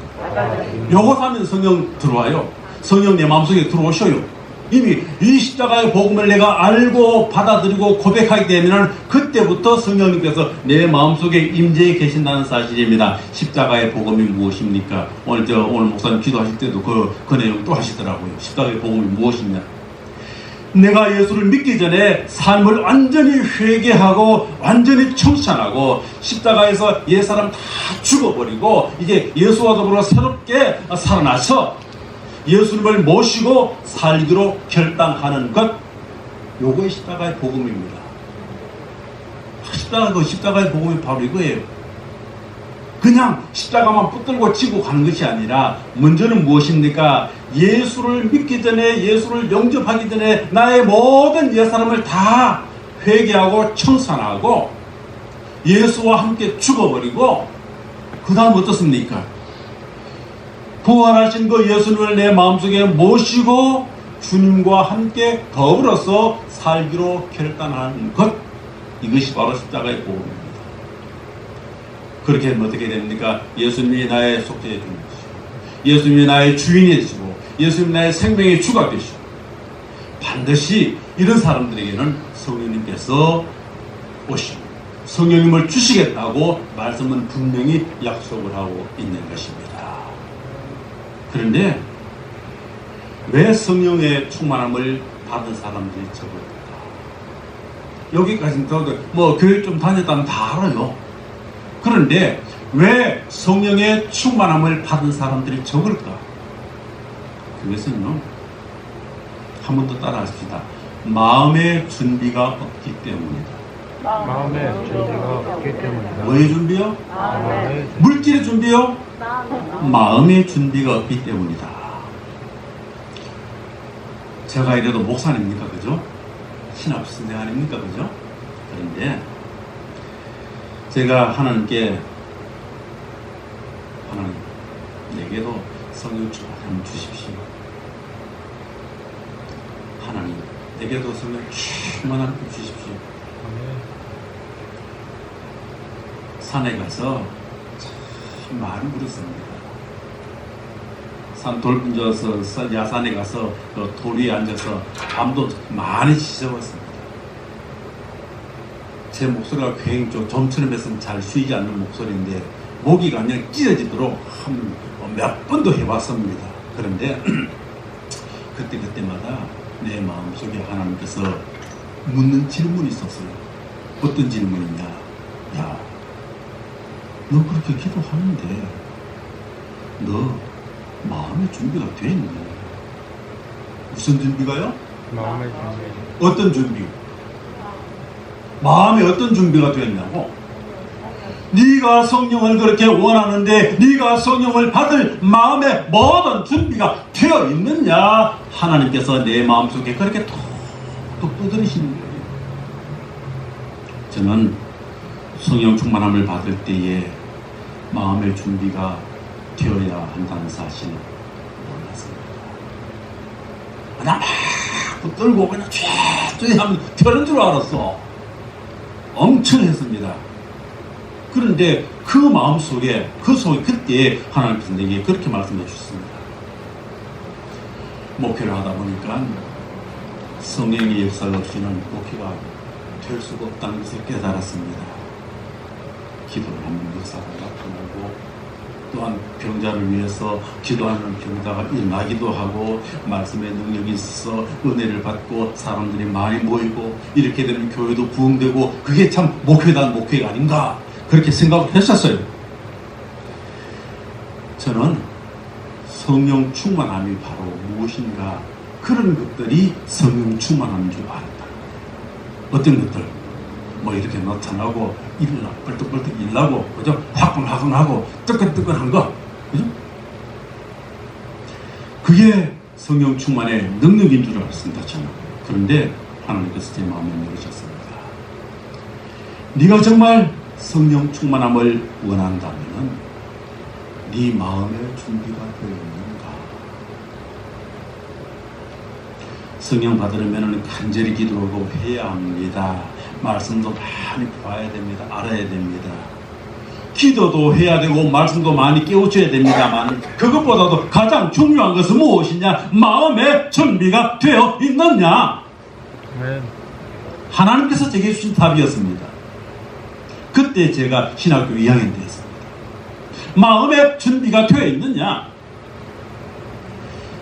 요거 하면 성령 들어와요. 성령 내 마음속에 들어오셔요. 이미 이 십자가의 복음을 내가 알고 받아들이고 고백하게 되면 그때부터 성령님께서 내 마음속에 임재해 계신다는 사실입니다. 십자가의 복음이 무엇입니까? 오늘 목사님 기도하실 때도 그 내용 또 하시더라고요. 십자가의 복음이 무엇이냐? 내가 예수를 믿기 전에 삶을 완전히 회개하고 완전히 청산하고 십자가에서 옛사람 다 죽어버리고 이제 예수와 더불어 새롭게 살아나서 예수님을 모시고 살기로 결단하는 것, 요거의 십자가의 복음입니다. 십자가의 복음이 바로 이거예요. 그냥 십자가만 붙들고 지고 가는 것이 아니라 먼저는 무엇입니까? 예수를 믿기 전에, 예수를 영접하기 전에 나의 모든 옛사람을 다 회개하고 청산하고 예수와 함께 죽어버리고 그 다음 어떻습니까? 부활하신 그 예수님을 내 마음속에 모시고 주님과 함께 더불어서 살기로 결단하는 것, 이것이 바로 십자가의 복음입니다. 그렇게 하면 어떻게 됩니까? 예수님이 나의 속죄해 주는 것이고, 예수님이 나의 주인이 되시고, 예수님이 나의 생명의 주가 되시고, 반드시 이런 사람들에게는 성령님께서 오시고 성령님을 주시겠다고 말씀은 분명히 약속을 하고 있는 것입니다. 그런데 왜 성령의 충만함을 받은 사람들이 적을까? 여기까지는 뭐 교육 좀 다녔다면 다 알아요. 그런데 왜 성령의 충만함을 받은 사람들이 적을까? 그것은요, 한 번 더 따라 하십시다. 마음의 준비가 없기 때문이다. 마음의 준비가 없기 때문이다. 뭐의 준비요? 마음의 물질의 준비요? 마음의 준비가 없기 때문이다. 제가 이래도 목사님입니까? 그죠? 신학선생 아닙니까? 그죠? 그런데 제가 하나님께 하나님 내게도 성령 충만함을 주십시오. 하나님 내게도 성령 충만함을 주십시오. 산에 가서 참 많이 물었습니다. 산 돌분져서 야산에 가서 그 돌 위에 앉아서 밤도 많이 지새웠습니다. 제 목소리가 굉장히 좀처럼 했으면 잘 쉬지 않는 목소리인데 모기가 그냥 찢어지도록 한 몇 번도 해봤습니다. 그런데 그때마다 내 마음속에 하나님께서 묻는 질문이 있었어요. 어떤 질문이냐? 야, 너 그렇게 기도하는데 너 마음의 준비가 돼 있냐? 무슨 준비가요? 마음의 준비. 어떤 준비? 마음에 어떤 준비가 되었냐고? 네가 성령을 그렇게 원하는데 네가 성령을 받을 마음의 모든 준비가 되어 있느냐? 하나님께서 내 마음속에 그렇게 톡톡 두드리시는 거예요. 저는 성령 충만함을 받을 때에 마음의 준비가 되어야 한다는 사실을 몰랐습니다. 그냥 막 떨고 그냥 쫙쫙 하면 되는 줄 알았어. 엄청 했습니다. 그런데 그 마음속에 그때 하나님께서 내게 그렇게 말씀해 주셨습니다. 목회를 하다 보니까 성령의 역사가 없이는 목회가 될 수가 없다는 것을 깨달았습니다. 기도를 하는 역사가 나타나고 또한 병자를 위해서 기도하는 병자가 일어나기도 하고 말씀의 능력이 있어서 은혜를 받고 사람들이 많이 모이고 이렇게 되면 교회도 부흥되고 그게 참 목회다 목회가 아닌가 그렇게 생각을 했었어요. 저는 성령 충만함이 바로 무엇인가 그런 것들이 성령 충만함인 줄 알았다. 어떤 것들 뭐 이렇게 나타나고 일나 벌떡벌떡 일나고 그죠? 화끈화끈하고 뜨끈뜨끈한 거 그죠? 그게 성령 충만의 능력인 줄 알았습니다. 저는. 그런데 하나님께서 제 마음을 열으셨습니다. 네가 정말 성령 충만함을 원한다면 네 마음의 준비가 되어 있는가? 성령 받으려면 간절히 기도하고 해야 합니다. 말씀도 많이 봐야 됩니다. 알아야 됩니다. 기도도 해야 되고 말씀도 많이 깨우쳐야 됩니다만 그것보다도 가장 중요한 것은 무엇이냐? 마음의 준비가 되어 있느냐? 네. 하나님께서 제게 주신 답이었습니다. 그때 제가 신학교 2학년 때였습니다. 마음의 준비가 되어 있느냐?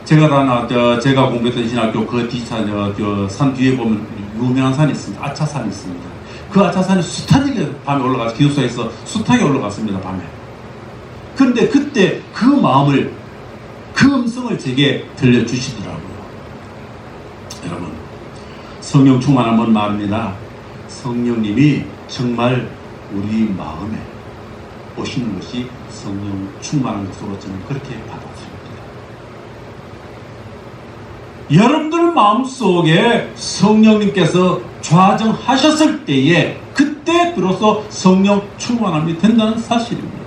제가 공부했던 신학교 그 뒤산 산 뒤에 보면 유명한 산이 있습니다. 아차산이 있습니다. 그 아차산에 숱하게 밤에 올라가서 기숙사에서 숱하게 올라갔습니다. 밤에. 그런데 그때 그 마음을 그 음성을 제게 들려주시더라고요. 여러분 성령 충만함은 말입니다. 성령님이 정말 우리 마음에 오시는 것이 성령 충만한 것으로 저는 그렇게 받았습니다. 여러분들 마음속에 성령님께서 좌정하셨을 때에 그때 비로소 성령 충만함이 된다는 사실입니다.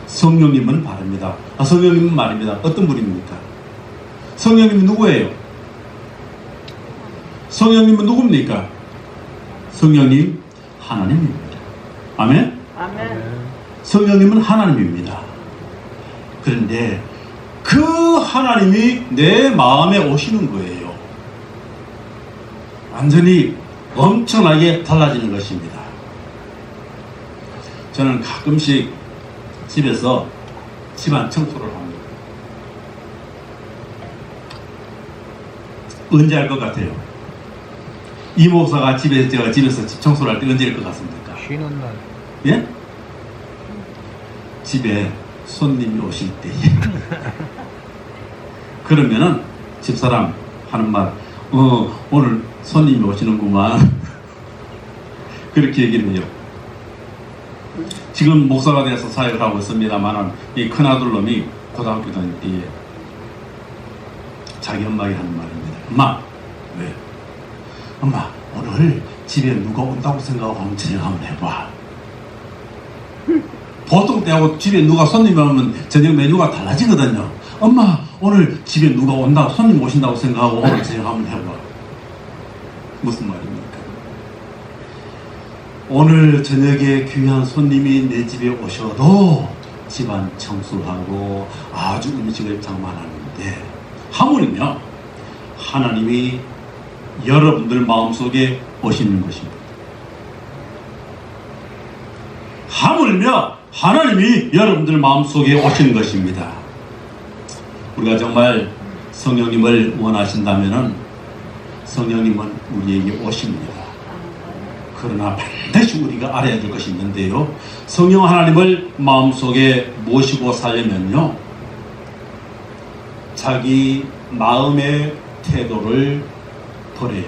성령님은 말입니다. 성령님은 말입니다. 어떤 분입니까? 성령님이 누구예요? 성령님은 누굽니까? 성령님 하나님입니다. 아멘? 아멘. 성령님은 하나님입니다. 그런데 그 하나님이 내 마음에 오시는 거예요. 완전히 엄청나게 달라지는 것입니다. 저는 가끔씩 집에서 집안 청소를 합니다. 언제 할 것 같아요? 이 목사가 제가 집에서 집 청소를 할 때 언제일 것 같습니까? 쉬는 날. 예? 집에 손님이 오실 때에. 그러면은 집사람 하는 말, 오늘 손님이 오시는구만. 그렇게 얘기를 해요. 지금 목사가 돼서 사역을 하고 있습니다만 이 큰아들 놈이 고등학교 다닐 때에 자기 엄마에게 하는 말입니다. 엄마, 왜? 엄마, 오늘 집에 누가 온다고 생각하고 한번 저녁 한번 해봐. 보통 때하고 집에 누가 손님이 오면 저녁 메뉴가 달라지거든요. 엄마, 오늘 집에 누가 온다고, 손님 오신다고 생각하고 오늘 저녁 한번 해봐. 무슨 말입니까? 오늘 저녁에 귀한 손님이 내 집에 오셔도 집안 청소하고 아주 음식을 장만하는데, 하물며 하나님이 여러분들 마음속에 오시는 것입니다. 하물며 하나님이 여러분들 마음속에 오시는 것입니다. 우리가 정말 성령님을 원하신다면 성령님은 우리에게 오십니다. 그러나 반드시 우리가 알아야 될 것이 있는데요, 성령 하나님을 마음속에 모시고 살려면요, 자기 마음의 태도를 버려야 해요.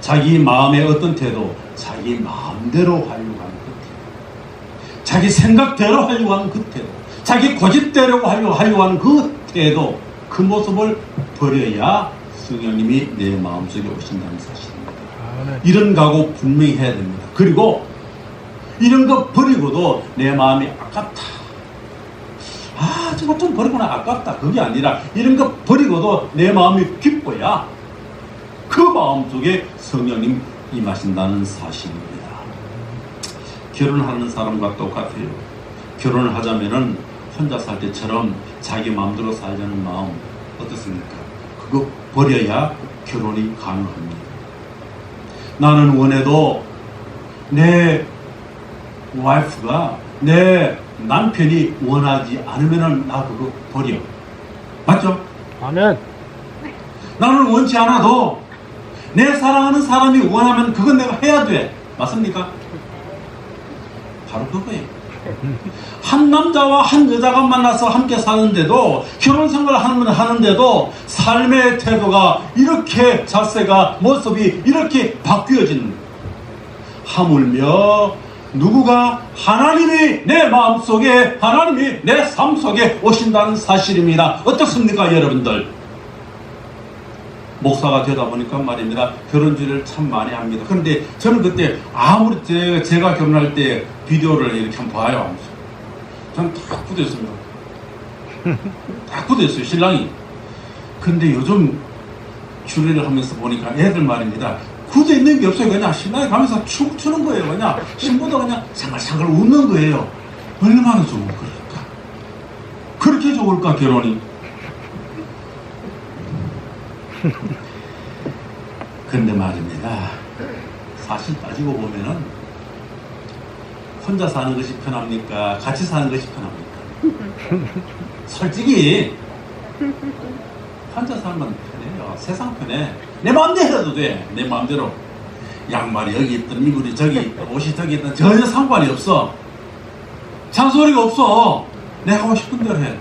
자기 마음의 어떤 태도? 자기 마음대로 하려고 하는 그 태도, 자기 생각대로 하려고 하는 그 태도, 자기 고집대로 하려고 하는 그 태도, 그 모습을 버려야 성령님이 내 마음속에 오신다는 사실입니다. 이런 각오 분명히 해야 됩니다. 그리고 이런 거 버리고도 내 마음이 아깝다, 저거 좀 버리구나, 아깝다, 그게 아니라 이런 거 버리고도 내 마음이 기뻐야 그 마음 속에 성령님 임하신다는 사실입니다. 결혼하는 사람과 똑같아요. 결혼을 하자면은 혼자 살 때처럼 자기 마음대로 살자는 마음 어떻습니까? 그거 버려야 결혼이 가능합니다. 나는 원해도 내 와이프가, 내 남편이 원하지 않으면은 나 그거 버려. 맞죠? 아멘. 나는 원치 않아도 내 사랑하는 사람이 원하면 그건 내가 해야 돼. 맞습니까? 바로 그거예요. 한 남자와 한 여자가 만나서 함께 사는데도, 결혼 생활을 하는데도 삶의 태도가 이렇게, 자세가, 모습이 이렇게 바뀌어지는 거예요. 하물며 누구가 하나님이 내 마음속에, 하나님이 내 삶 속에 오신다는 사실입니다. 어떻습니까, 여러분들? 목사가 되다 보니까 말입니다, 결혼주의를 참 많이 합니다. 그런데 저는 그때 아무리 제가 결혼할 때 비디오를 이렇게 한번 봐요. 저는 딱 굳어있습니다. 딱 굳어있어요, 신랑이. 근데 요즘 주례를 하면서 보니까 애들 말입니다, 굳어있는 게 없어요. 그냥 신랑이 가면서 춤추는 거예요. 그냥 신부도 그냥 상글상글 웃는 거예요. 얼마나 좋은 거니까. 그렇게 좋을까, 결혼이? 근데 말입니다, 사실 따지고 보면은 혼자 사는 것이 편합니까? 같이 사는 것이 편합니까? 솔직히 혼자 살면 편해요. 세상 편해. 내 마음대로 해도 돼. 내 마음대로. 양말이 여기 있든 이불이 저기 있든 옷이 저기 있든 전혀 상관이 없어. 잔소리가 없어. 내가 하고 싶은 대로 해.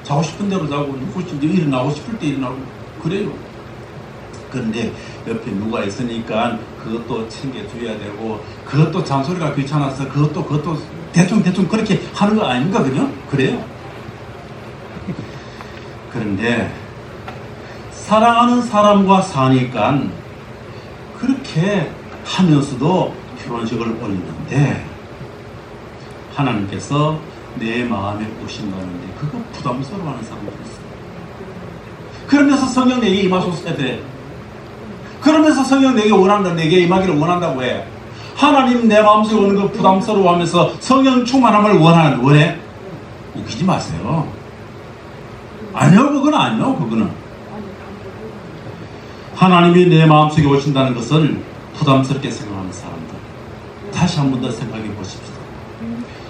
자고 싶은 대로 자고, 일어나고 싶을 때 일어나고 그래요. 그런데 옆에 누가 있으니까 그것도 챙겨줘야 되고, 그것도 잔소리가 귀찮아서 그것도 대충 그렇게 하는 거 아닙니까? 그래요? 그런데 사랑하는 사람과 사니까 그렇게 하면서도 결혼식을 올리는데, 하나님께서 내 마음에 오신다는데 그거 부담스러워하는 사람들이 있어요. 그러면서 성령 내게 임하소서 해. 그러면서 성령 내게 원한다, 내게 임하기를 원한다고 해. 하나님 내 마음속에 오는 거 부담스러워하면서 성령 충만함을 원해? 웃기지 마세요. 아니요, 그건 아니요, 그거는. 하나님이 내 마음속에 오신다는 것을 부담스럽게 생각하는 사람들, 다시 한 번 더 생각해 보십시다.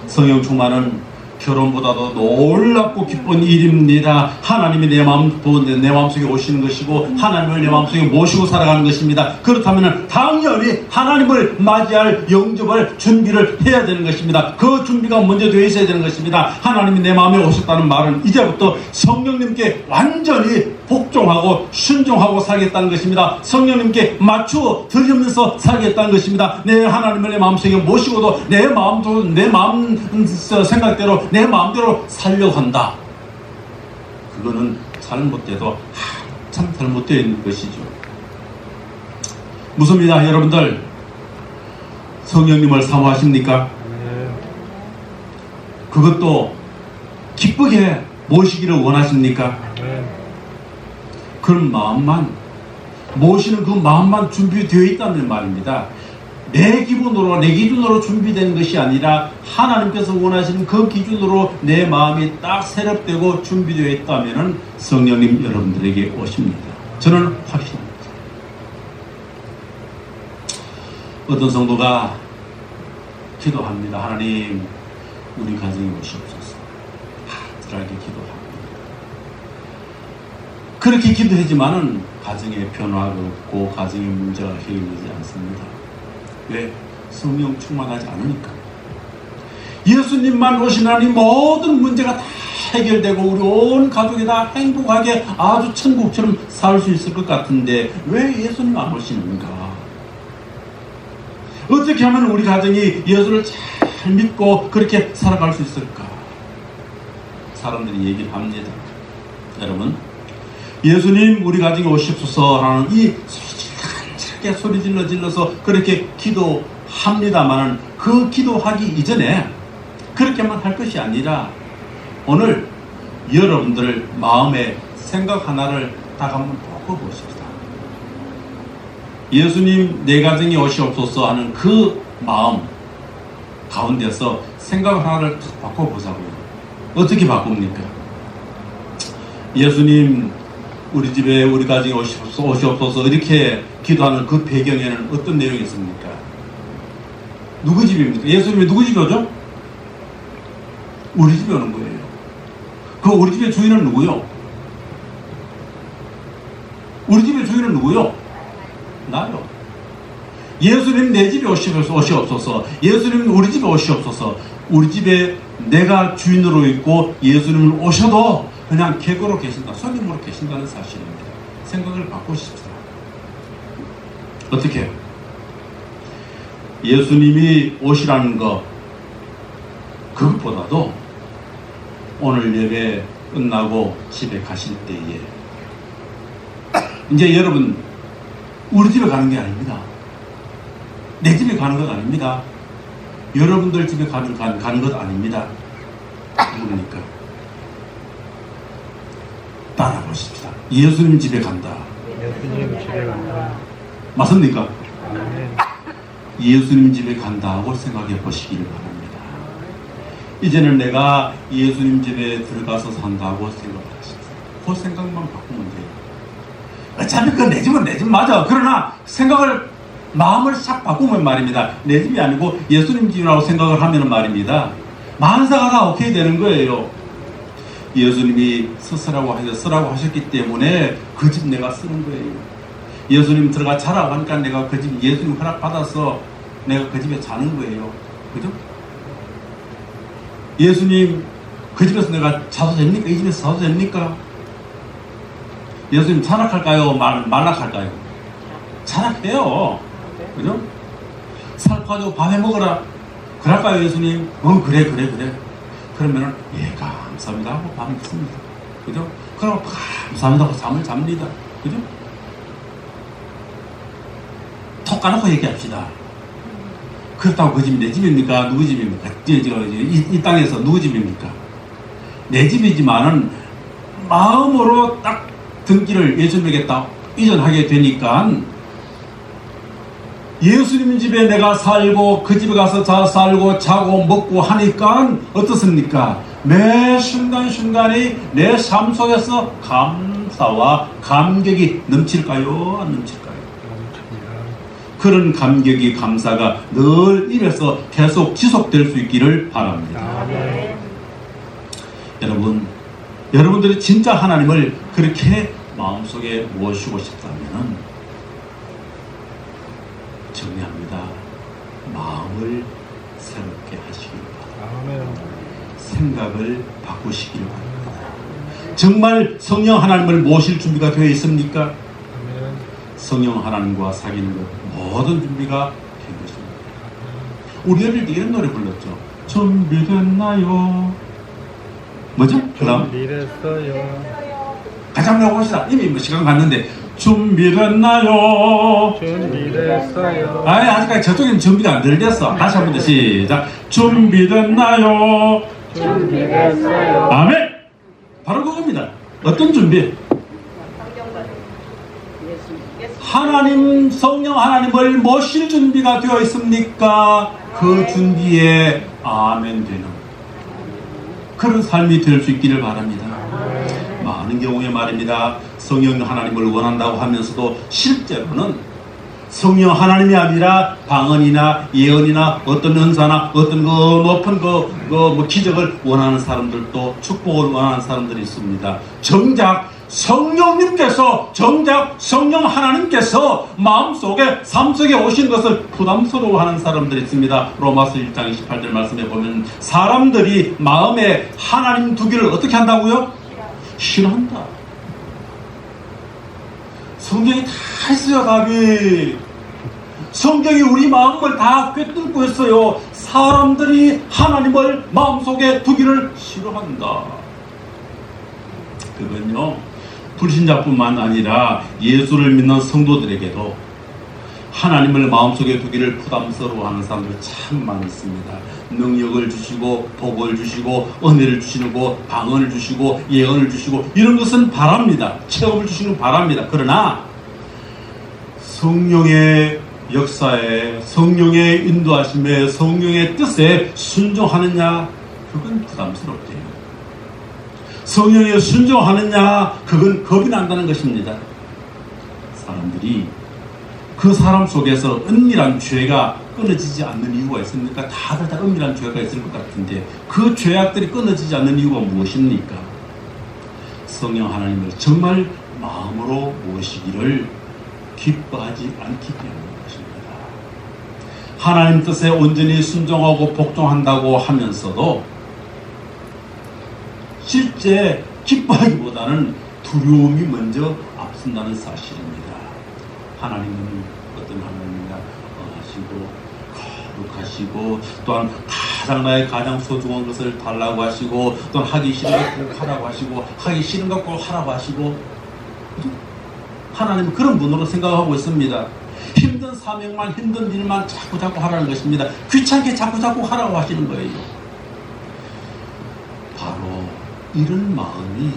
성령 충만은 결혼보다도 놀랍고 기쁜 일입니다. 하나님이 내 마음속에 오시는 것이고 하나님을 내 마음속에 모시고 살아가는 것입니다. 그렇다면 당연히 하나님을 맞이할 영접할 준비를 해야 되는 것입니다. 그 준비가 먼저 되어 있어야 되는 것입니다. 하나님이 내 마음에 오셨다는 말은 이제부터 성령님께 완전히 복종하고 순종하고 살겠다는 것입니다. 성령님께 맞추어 드리면서 살겠다는 것입니다. 내 하나님을 내 마음속에 모시고도 내 마음도 내 마음 생각대로 내 마음대로 살려고 한다. 그거는 잘못돼도 참 잘못되어 있는 것이죠. 무섭니다. 여러분들, 성령님을 사모하십니까? 그것도 기쁘게 모시기를 원하십니까? 그런 마음만, 모시는 그 마음만 준비되어 있다는 말입니다. 내 기준으로 준비되는 것이 아니라 하나님께서 원하시는 그 기준으로 내 마음이 딱 세렵되고 준비되어 있다면 성령님 여러분들에게 오십니다. 저는 확신합니다. 어떤 성도가 기도합니다. 하나님, 우리 가정에 오시옵소서. 하트하게 기도합니다. 그렇게 기도하지만은 가정에 변화가 없고 가정의 문제가 해결되지 않습니다. 왜? 성령 충만하지 않으니까. 예수님만 오시나니 모든 문제가 다 해결되고 우리 온 가족이 다 행복하게 아주 천국처럼 살 수 있을 것 같은데 왜 예수님 안 오시는가? 어떻게 하면 우리 가정이 예수를 잘 믿고 그렇게 살아갈 수 있을까? 사람들이 얘기를 합니다. 여러분, 예수님 우리 가정에 오십소서 하는 이 간절하게 소리 질러서 그렇게 기도합니다만 그 기도하기 이전에 그렇게만 할 것이 아니라 오늘 여러분들 마음의 생각 하나를 딱 한번 바꿔보십시다. 예수님 내 가정에 오시옵소서 하는 그 마음 가운데서 생각 하나를 딱 바꿔보자고요. 어떻게 바꿉니까? 예수님 우리 집에 우리 가정에 오시옵소서 이렇게 기도하는 그 배경에는 어떤 내용이 있습니까? 누구 집입니까? 예수님이 누구 집에 오죠? 우리 집에 오는 거예요. 그 우리 집의 주인은 누구요? 우리 집의 주인은 누구요? 나요. 예수님 내 집에 오시옵소서. 예수님 우리 집에 오시옵소서. 우리 집에 내가 주인으로 있고 예수님을 오셔도 그냥 객으로 계신다, 손님으로 계신다는 사실입니다. 생각을 바꾸십시다. 어떻게? 예수님이 오시라는 것 그것보다도 오늘 예배 끝나고 집에 가실 때에 이제 여러분 우리 집에 가는 게 아닙니다. 내 집에 가는 것 아닙니다. 여러분들 집에 가는 것 아닙니다. 그러니까 따라 보십시다. 예수님 집에 간다. 예수님 집에 간다. 맞습니까? 아멘. 예수님 집에 간다고 생각해 보시기를 바랍니다. 이제는 내가 예수님 집에 들어가서 산다고 생각하십시오. 그 생각만 바꾸면 돼요. 어차피 그 내 집은 내 집 맞아. 그러나 마음을 싹 바꾸면 말입니다. 내 집이 아니고 예수님 집이라고 생각을 하면 말입니다. 만사가 다 오케이 되는 거예요. 예수님이 쓰라고 하셨기 때문에 그 집 내가 쓰는 거예요. 예수님 들어가 자라고 하니까 내가 그 집 예수님 허락 받아서 내가 그 집에 자는 거예요. 그죠? 예수님 그 집에서 내가 자도 됩니까? 이 집에서 자도 됩니까? 예수님 잔악할까요? 말락할까요? 잔악해요. 그죠? 살 가지고 밥해 먹어라. 그럴까요, 예수님? 그래. 그러면은 예, 감사합니다 하고 밥 먹습니다. 그죠? 그럼 감사합니다 하고 잠을 잡니다. 그죠? 톡 까놓고 얘기합시다. 그렇다고 그 집이 내 집입니까? 누구 집입니까? 이 땅에서 누구 집입니까? 내 집이지만은 마음으로 딱 등기를 예수님에게 딱 이전하게 되니까 예수님 집에 내가 살고 그 집에 가서 살고 자고 먹고 하니까 어떻습니까? 매 순간순간이 내 삶 속에서 감사가 감사와 감격이 넘칠까요? 안 넘칠까요? 넘칩니다. 그런 감격이 감사가 늘 입에서 계속 지속될 수 있기를 바랍니다. 아멘. 여러분, 여러분들이 진짜 하나님을 그렇게 마음속에 모시고 싶다면 정리합니다. 마음을 새롭게 하시길 바랍니다. 아멘. 생각을 바꾸시길 바랍니다. 정말 성령 하나님을 모실 준비가 되어 있습니까? 아멘. 성령 하나님과 사귀는 것 모든 준비가 된 것입니다. 우리 어릴 때 이런 노래 불렀죠. 준비됐나요? 뭐죠? 그 다음 준비됐어요. 같이 한번 해봅시다. 이미 뭐 시간 갔는데 준비됐나요? 준비됐어요. 아직까지 저쪽에는 준비가 안 덜 됐어. 다시 한번 더 시작. 준비됐나요? 준비됐어요. 아멘. 바로 그겁니다. 어떤 준비? 하나님, 성령 하나님을 모실 준비가 되어 있습니까? 그 준비에 아멘 되는 그런 삶이 될 수 있기를 바랍니다. 많은 경우에 말입니다. 성령 하나님을 원한다고 하면서도 실제로는 성령 하나님이 아니라 방언이나 예언이나 어떤 은사나 어떤 높은 뭐 기적을 원하는 사람들도 축복을 원하는 사람들이 있습니다. 정작 성령님께서 성령 하나님께서 마음속에 삶속에 오신 것을 부담스러워하는 사람들이 있습니다. 로마서 1장 28절 말씀에 보면 사람들이 마음에 하나님 두기를 어떻게 한다고요? 싫어한다. 성경이 다 있어요. 답이. 성경이 우리 마음을 다 꿰뚫고 있어요. 사람들이 하나님을 마음속에 두기를 싫어한다. 그건요, 불신자뿐만 아니라 예수를 믿는 성도들에게도 하나님을 마음속에 두기를 부담스러워하는 사람들이 참 많습니다. 능력을 주시고 복을 주시고 은혜를 주시고 방언을 주시고 예언을 주시고 이런 것은 바랍니다. 체험을 주시는 바랍니다. 그러나 성령의 역사에, 성령의 인도하심에, 성령의 뜻에 순종하느냐, 그건 부담스럽대요. 성령에 순종하느냐, 그건 겁이 난다는 것입니다. 사람들이 그 사람 속에서 은밀한 죄가 끊어지지 않는 이유가 있습니까? 다들 다 은밀한 죄가 있을 것 같은데 그 죄악들이 끊어지지 않는 이유가 무엇입니까? 성령 하나님을 정말 마음으로 모시기를 기뻐하지 않기 때문인 것입니다. 하나님 뜻에 온전히 순종하고 복종한다고 하면서도 실제 기뻐하기보다는 두려움이 먼저 앞선다는 사실입니다. 하나님은 어떤 하나님이냐 하시고 거룩하시고 또한 가장 소중한 것을 달라고 하시고 또한 하기 싫은 것 꼭 하라고 하시고 하기 싫은 것 꼭 하라고 하시고 하나님은 그런 분으로 생각하고 있습니다. 힘든 사명만 힘든 일만 자꾸 하라는 것입니다. 귀찮게 자꾸 하라고 하시는 거예요. 바로 이런 마음이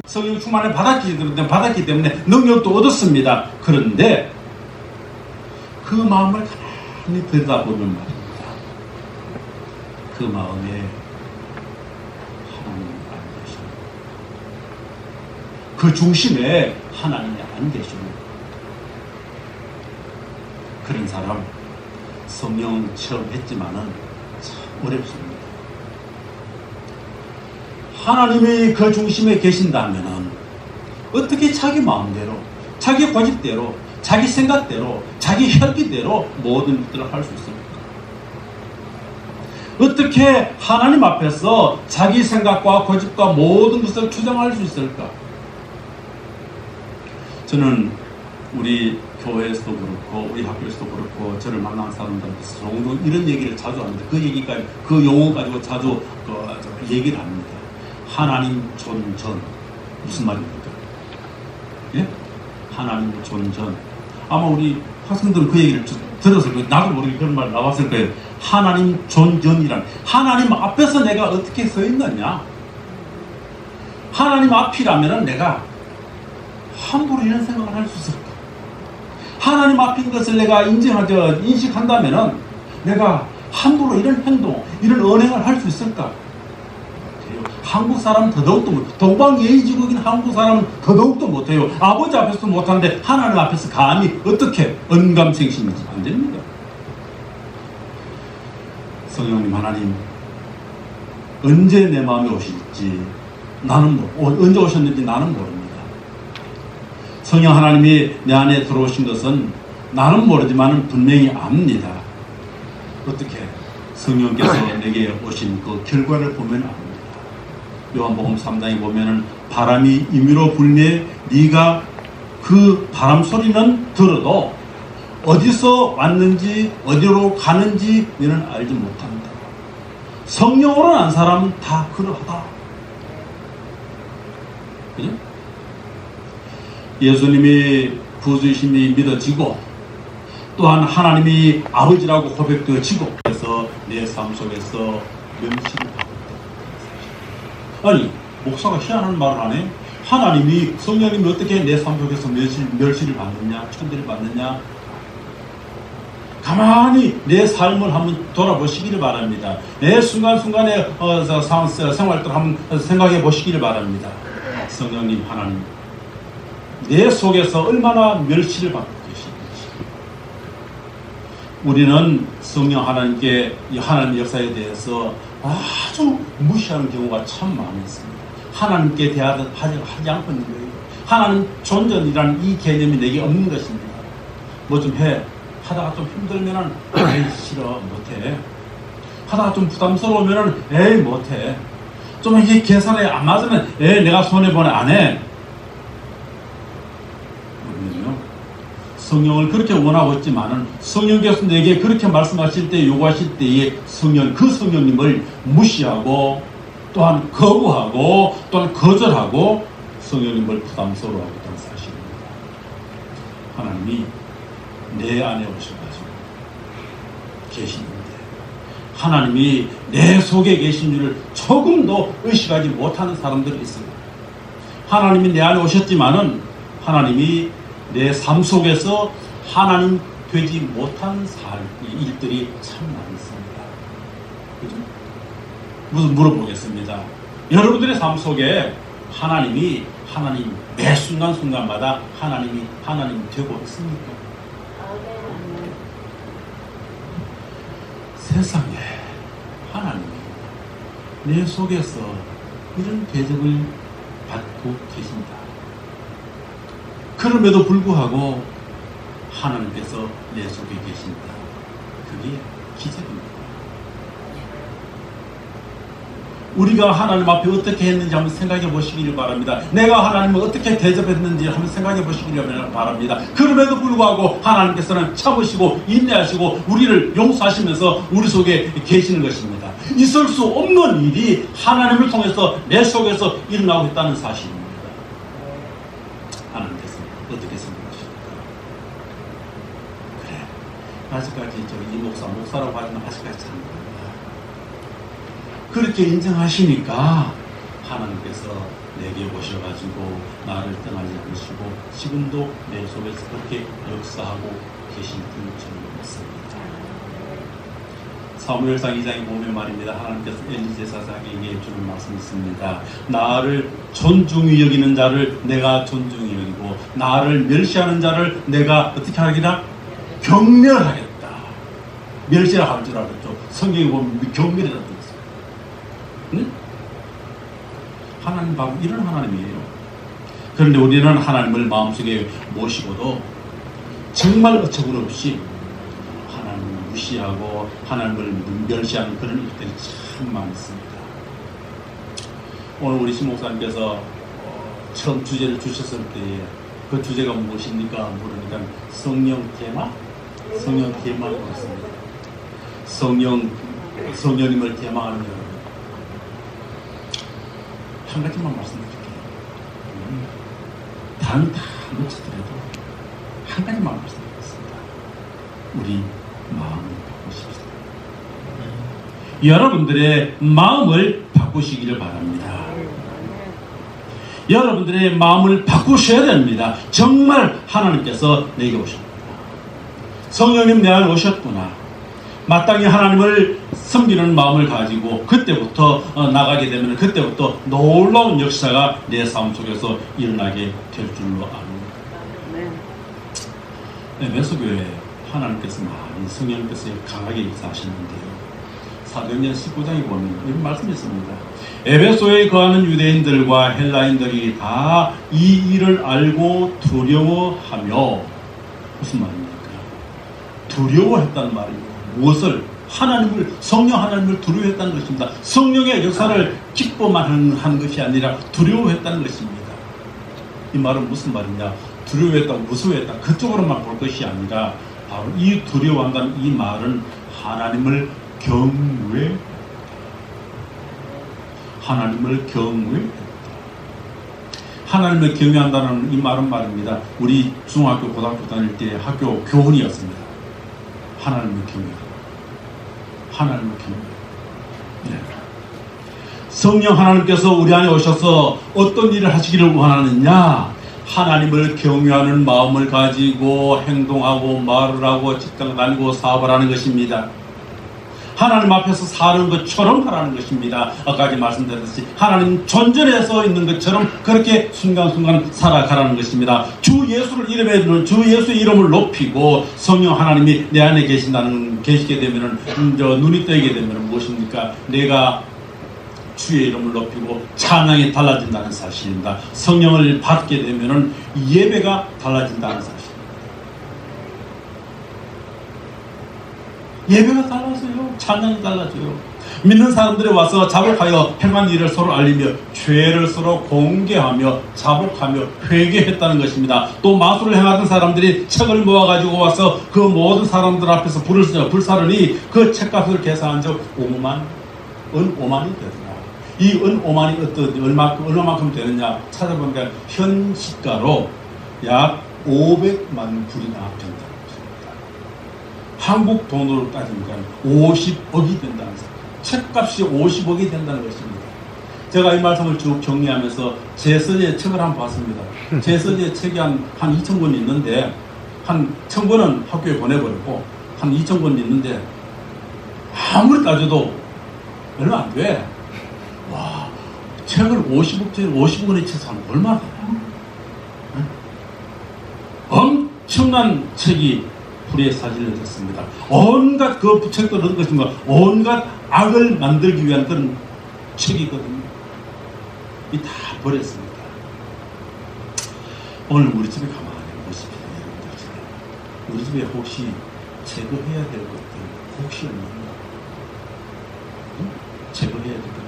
성령 충만을 받았기 때문에 능력도 얻었습니다. 그런데 그 마음을 가만히 들여다보면 말입니다. 그 마음에 하나님이 안 계십니다. 그 중심에 하나님이 안 계십니다. 그런 사람 성령 체험했지만은 참 어렵습니다. 하나님이 그 중심에 계신다면은 어떻게 자기 마음대로, 자기 고집대로, 자기 생각대로, 자기 혈기대로 모든 것들을 할 수 있습니까? 어떻게 하나님 앞에서 자기 생각과 고집과 모든 것을 주장할 수 있을까? 저는 우리 교회에서도 그렇고 우리 학교에서도 그렇고 저를 만난 사람들한테서 종종 이런 얘기를 자주 합니다. 그 얘기까지, 그 용어 가지고 자주 얘기를 합니다. 하나님 존전. 무슨 말입니까? 예? 하나님 존전. 아마 우리 학생들은 그 얘기를 들었을 거예요. 나도 모르게 그런 말 나왔을 거예요. 하나님 존전이란, 하나님 앞에서 내가 어떻게 서 있느냐? 하나님 앞이라면 내가 함부로 이런 생각을 할 수 있을까? 하나님 앞인 것을 내가 인식한다면 내가 함부로 이런 행동, 이런 언행을 할 수 있을까? 한국 사람은 더더욱도 못, 동방예의지국인 한국 사람은 더더욱도 못해요. 아버지 앞에서도 못하는데 하나님 앞에서 감히 어떻게 언감생심이지? 안 됩니다. 성령님 하나님, 언제 내 마음에 오실지 나는 언제 오셨는지 나는 모릅니다. 성령 하나님이 내 안에 들어오신 것은 나는 모르지만 분명히 압니다. 어떻게? 성령께서 내게 오신 그 결과를 보면 압니다. 요한복음 3장에 보면은 바람이 임의로 불매 네가 그 바람 소리는 들어도 어디서 왔는지 어디로 가는지 너는 알지 못한다. 성령으로 난 사람은 다 그러하다. 그죠? 예수님이 구주이심이 믿어지고 또한 하나님이 아버지라고 고백되어지고 그래서 내 삶 속에서 명시를 받고 있다. 아니 목사가 희한한 말을 하네. 하나님이 성령님이 어떻게 내 삶 속에서 멸시를 받느냐, 천대를 받느냐. 가만히 내 삶을 한번 돌아보시기를 바랍니다. 내 순간순간의 생활들을 한번 생각해 보시기를 바랍니다. 성령님 하나님, 내 속에서 얼마나 멸시를 받고 계시는지. 우리는 성령 하나님께 이 하나님의 역사에 대해서 아주 무시하는 경우가 참 많이 있습니다. 하나님께 대하지 않고 있는 거예요. 하나님 존재이라는 이 개념이 내게 없는 것입니다. 뭐 좀 해. 하다가 좀 힘들면은 에이 싫어 못해. 하다가 좀 부담스러우면은 에이 못해. 좀 이게 계산에 안 맞으면 에이 내가 손해보네 안 해. 그러면요 성령을 그렇게 원하고 있지만은 성령께서 내게 그렇게 말씀하실 때 요구하실 때에 그 성령님을 무시하고 또한 거부하고 또한 거절하고 성령님을 부담스러워하고 있다는 사실입니다. 하나님이 내 안에 오셔가지고 계시는데 하나님이 내 속에 계신 줄을 조금도 의식하지 못하는 사람들이 있습니다. 하나님이 내 안에 오셨지만은 하나님이 내 삶 속에서 하나님 되지 못한 일들이 참 많이 있습니다. 그죠? 무슨 물어보겠습니다. 여러분들의 삶 속에 하나님 매 순간순간마다 하나님이 되고 있습니까? 세상에 하나님이 내 속에서 이런 대접을 받고 계신다. 그럼에도 불구하고 하나님께서 내 속에 계신다. 그게 기적입니다. 우리가 하나님 앞에 어떻게 했는지 한번 생각해 보시기를 바랍니다. 내가 하나님을 어떻게 대접했는지 한번 생각해 보시기를 바랍니다. 그럼에도 불구하고 하나님께서는 참으시고 인내하시고 우리를 용서하시면서 우리 속에 계시는 것입니다. 있을 수 없는 일이 하나님을 통해서 내 속에서 일어나고 있다는 사실입니다. 하나님께서 어떻게 생각하십니까? 그래, 아직까지 이 목사라고 하지만 아직까지 참 그렇게 인정하시니까 하나님께서 내게 오셔가지고 나를 떠나지 않으시고 지금도 내 속에서 그렇게 역사하고 계신 분처럼 믿습니다. 사무엘상 2장에 보면 말입니다. 하나님께서 엘리 제사장에게 주는 말씀이 있습니다. 나를 존중히 여기는 자를 내가 존중히 여기고 나를 멸시하는 자를 내가 어떻게 하기라? 경멸하겠다. 멸시라 할 줄 알았죠. 성경에 보면 경멸이라고 되어 있어요. 응? 하나님 바로 이런 하나님이에요. 그런데 우리는 하나님을 마음속에 모시고도 정말 어처구니 없이 하나님을 무시하고 하나님을 멸시하는 그런 일들이 참 많습니다. 오늘 우리 신 목사님께서 처음 주제를 주셨을 때에 그 주제가 무엇입니까? 물으니까 성령 테마? 성령 테마를 했습니다. 성령님을 테마하는 여러분. 한 가지만 말씀드릴게요. 다른 다 놓치더라도 한 가지만 말씀드리겠습니다. 우리 마음을 바꾸십시오. 여러분들의 마음을 바꾸시기를 바랍니다. 여러분들의 마음을 바꾸셔야 됩니다. 정말 하나님께서 내게 오셨구나. 성령님 내 안에 오셨구나. 마땅히 하나님을 섬기는 마음을 가지고 그때부터 나가게 되면 그때부터 놀라운 역사가 내 삶 속에서 일어나게 될 줄로 압니다. 에베소교회에 하나님께서 많이 성령께서 강하게 역사하시는데요. 사도행전 19장에 보면 이런 말씀이 있습니다. 에베소에 거하는 유대인들과 헬라인들이 다 이 일을 알고 두려워하며, 무슨 말입니까? 두려워했다는 말이에요. 무엇을? 하나님을, 성령 하나님을 두려워했다는 것입니다. 성령의 역사를 기뻐만 하는 것이 아니라 두려워했다는 것입니다. 이 말은 무슨 말이냐? 두려워했다, 무서워했다, 그쪽으로만 볼 것이 아니라 바로 이 두려워한다는 이 말은 하나님을 경외, 하나님을 경외했다. 하나님을 경외한다는 이 말은 말입니다. 우리 중학교, 고등학교 다닐 때 학교 교훈이었습니다. 하나님을 경외하라. 하나님을 경외하라. 네. 성령 하나님께서 우리 안에 오셔서 어떤 일을 하시기를 원하느냐? 하나님을 경외하는 마음을 가지고 행동하고 말을 하고 직장 다니고 사업을 하는 것입니다. 하나님 앞에서 사는 것처럼 하라는 것입니다. 아까 말씀드렸듯이 하나님 존전해서 있는 것처럼 그렇게 순간순간 살아가라는 것입니다. 주 예수를 이름에 주 예수의 이름을 높이고 성령 하나님이 내 안에 계시게 되면은 눈이 뜨이게 되면은 무엇입니까? 내가 주의 이름을 높이고 찬양이 달라진다는 사실입니다. 성령을 받게 되면은 예배가 달라진다는 사실입니다. 예배가 달라져요. 찬양이 달라져요. 믿는 사람들이 와서 자복하여 행한 일을 서로 알리며 죄를 서로 공개하며 자복하며 회개했다는 것입니다. 또 마술을 행하던 사람들이 책을 모아가지고 와서 그 모든 사람들 앞에서 불사르니 그 책값을 계산한 적 5만 은 5만이 되더라. 이 은 5만이 얼마만큼 되느냐 찾아보니까 현 시가로 약 500만 불이나 된다. 한국 돈으로 따지니까 50억이 된다는 거예요. 책값이 50억이 된다는 것입니다. 제가 이 말씀을 쭉 정리하면서 제 서재의 책을 한번 봤습니다. 제 서재의 책이 한 2,000권이 있는데 한 1,000권은 학교에 보내버렸고 한 2,000권이 있는데 아무리 따져도 얼마 안 돼. 와, 책을 50억원에 채서 하면 얼마나 되나? 응? 엄청난 책이 불에 사질러졌습니다. 온갖 그 책도 그런 것인가 온갖 악을 만들기 위한 그런 책이거든요. 이 다 버렸습니다. 오늘 우리 집에 가만히 보십시오. 여러분들 우리 집에 혹시 제거해야 될 것들 혹시 없나요? 응? 제거해야 될 것들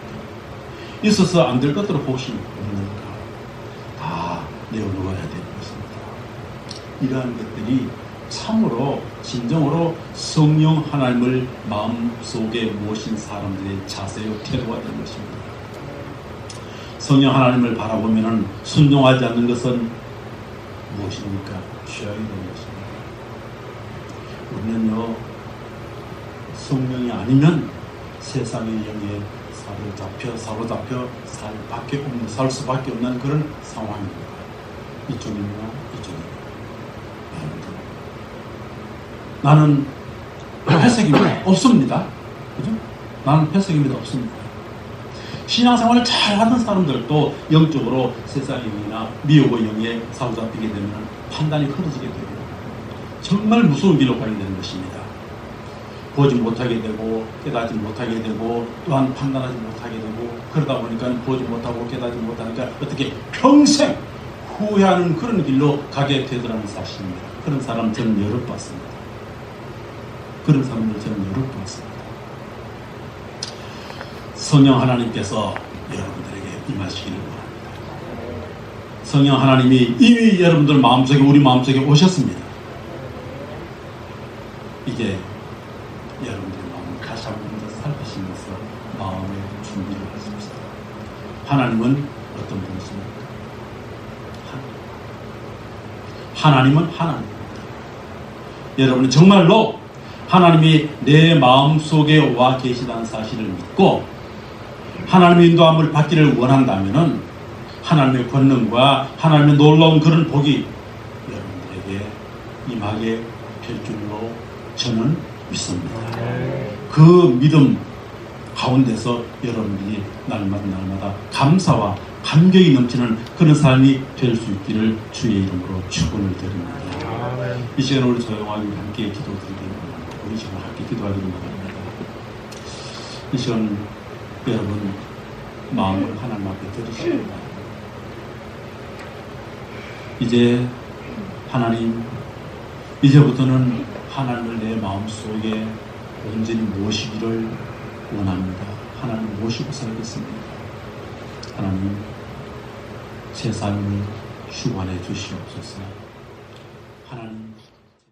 있어서 안 될 것들은 혹시 없는가? 다 내어놓아야 될 것입니다. 이러한 것들이 참으로 진정으로 성령 하나님을 마음속에 모신 사람들의 자세요 태도가 된 것입니다. 성령 하나님을 바라보면 순종하지 않는 것은 무엇입니까? 죄악이 되는 것입니다. 우리는요 성령이 아니면 세상의 영에 사로잡혀 살 수밖에 없는 그런 상황입니다. 이쪽이냐 이쪽이냐. 나는 회색입니다. 없습니다. 그죠? 나는 회색입니다. 없습니다. 신앙생활을 잘 하는 사람들도 영적으로 세상의 영이나 미혹의 영에 사로잡히게 되면 판단이 흐려지게 되고 정말 무서운 길로 가게 되는 것입니다. 보지 못하게 되고 깨닫지 못하게 되고 또한 판단하지 못하게 되고 그러다 보니까 보지 못하고 깨닫지 못하니까 어떻게 평생 후회하는 그런 길로 가게 되더라는 사실입니다. 그런 사람 저는 여러 봤습니다. 그런 사람들 저는 여러 봤습니다. 성령 하나님께서 여러분들에게 임하시기를 바랍니다. 성령 하나님이 이미 여러분들 마음속에 우리 마음속에 오셨습니다. 이제 여러분들의 마음을 다시 한번 살피시면서 마음의 준비를 하십시다. 하나님은 어떤 분이십니까? 하나님은 하나님입니다. 여러분은 정말로 하나님이 내 마음속에 와 계시다는 사실을 믿고 하나님의 인도함을 받기를 원한다면 하나님의 권능과 하나님의 놀라운 그런 복이 여러분들에게 임하게 될 줄로 저는 믿습니다. 아멘. 그 믿음 가운데서 여러분들이 날마다 감사와 감격이 넘치는 그런 삶이 될 수 있기를 주의 이름으로 축원을 드립니다. 아멘. 이 시간 우리 조용하게 함께 기도드리겠습니다. 우리 지금 함께 기도하기를 바랍니다. 이 시간 여러분 마음을 하나님 앞에 드리십니다. 이제 하나님, 이제부터는 하나님을 내 마음속에 온전히 모시기를 원합니다. 하나님 모시고 살겠습니다. 하나님 제 삶을 주관해 주시옵소서. 하나님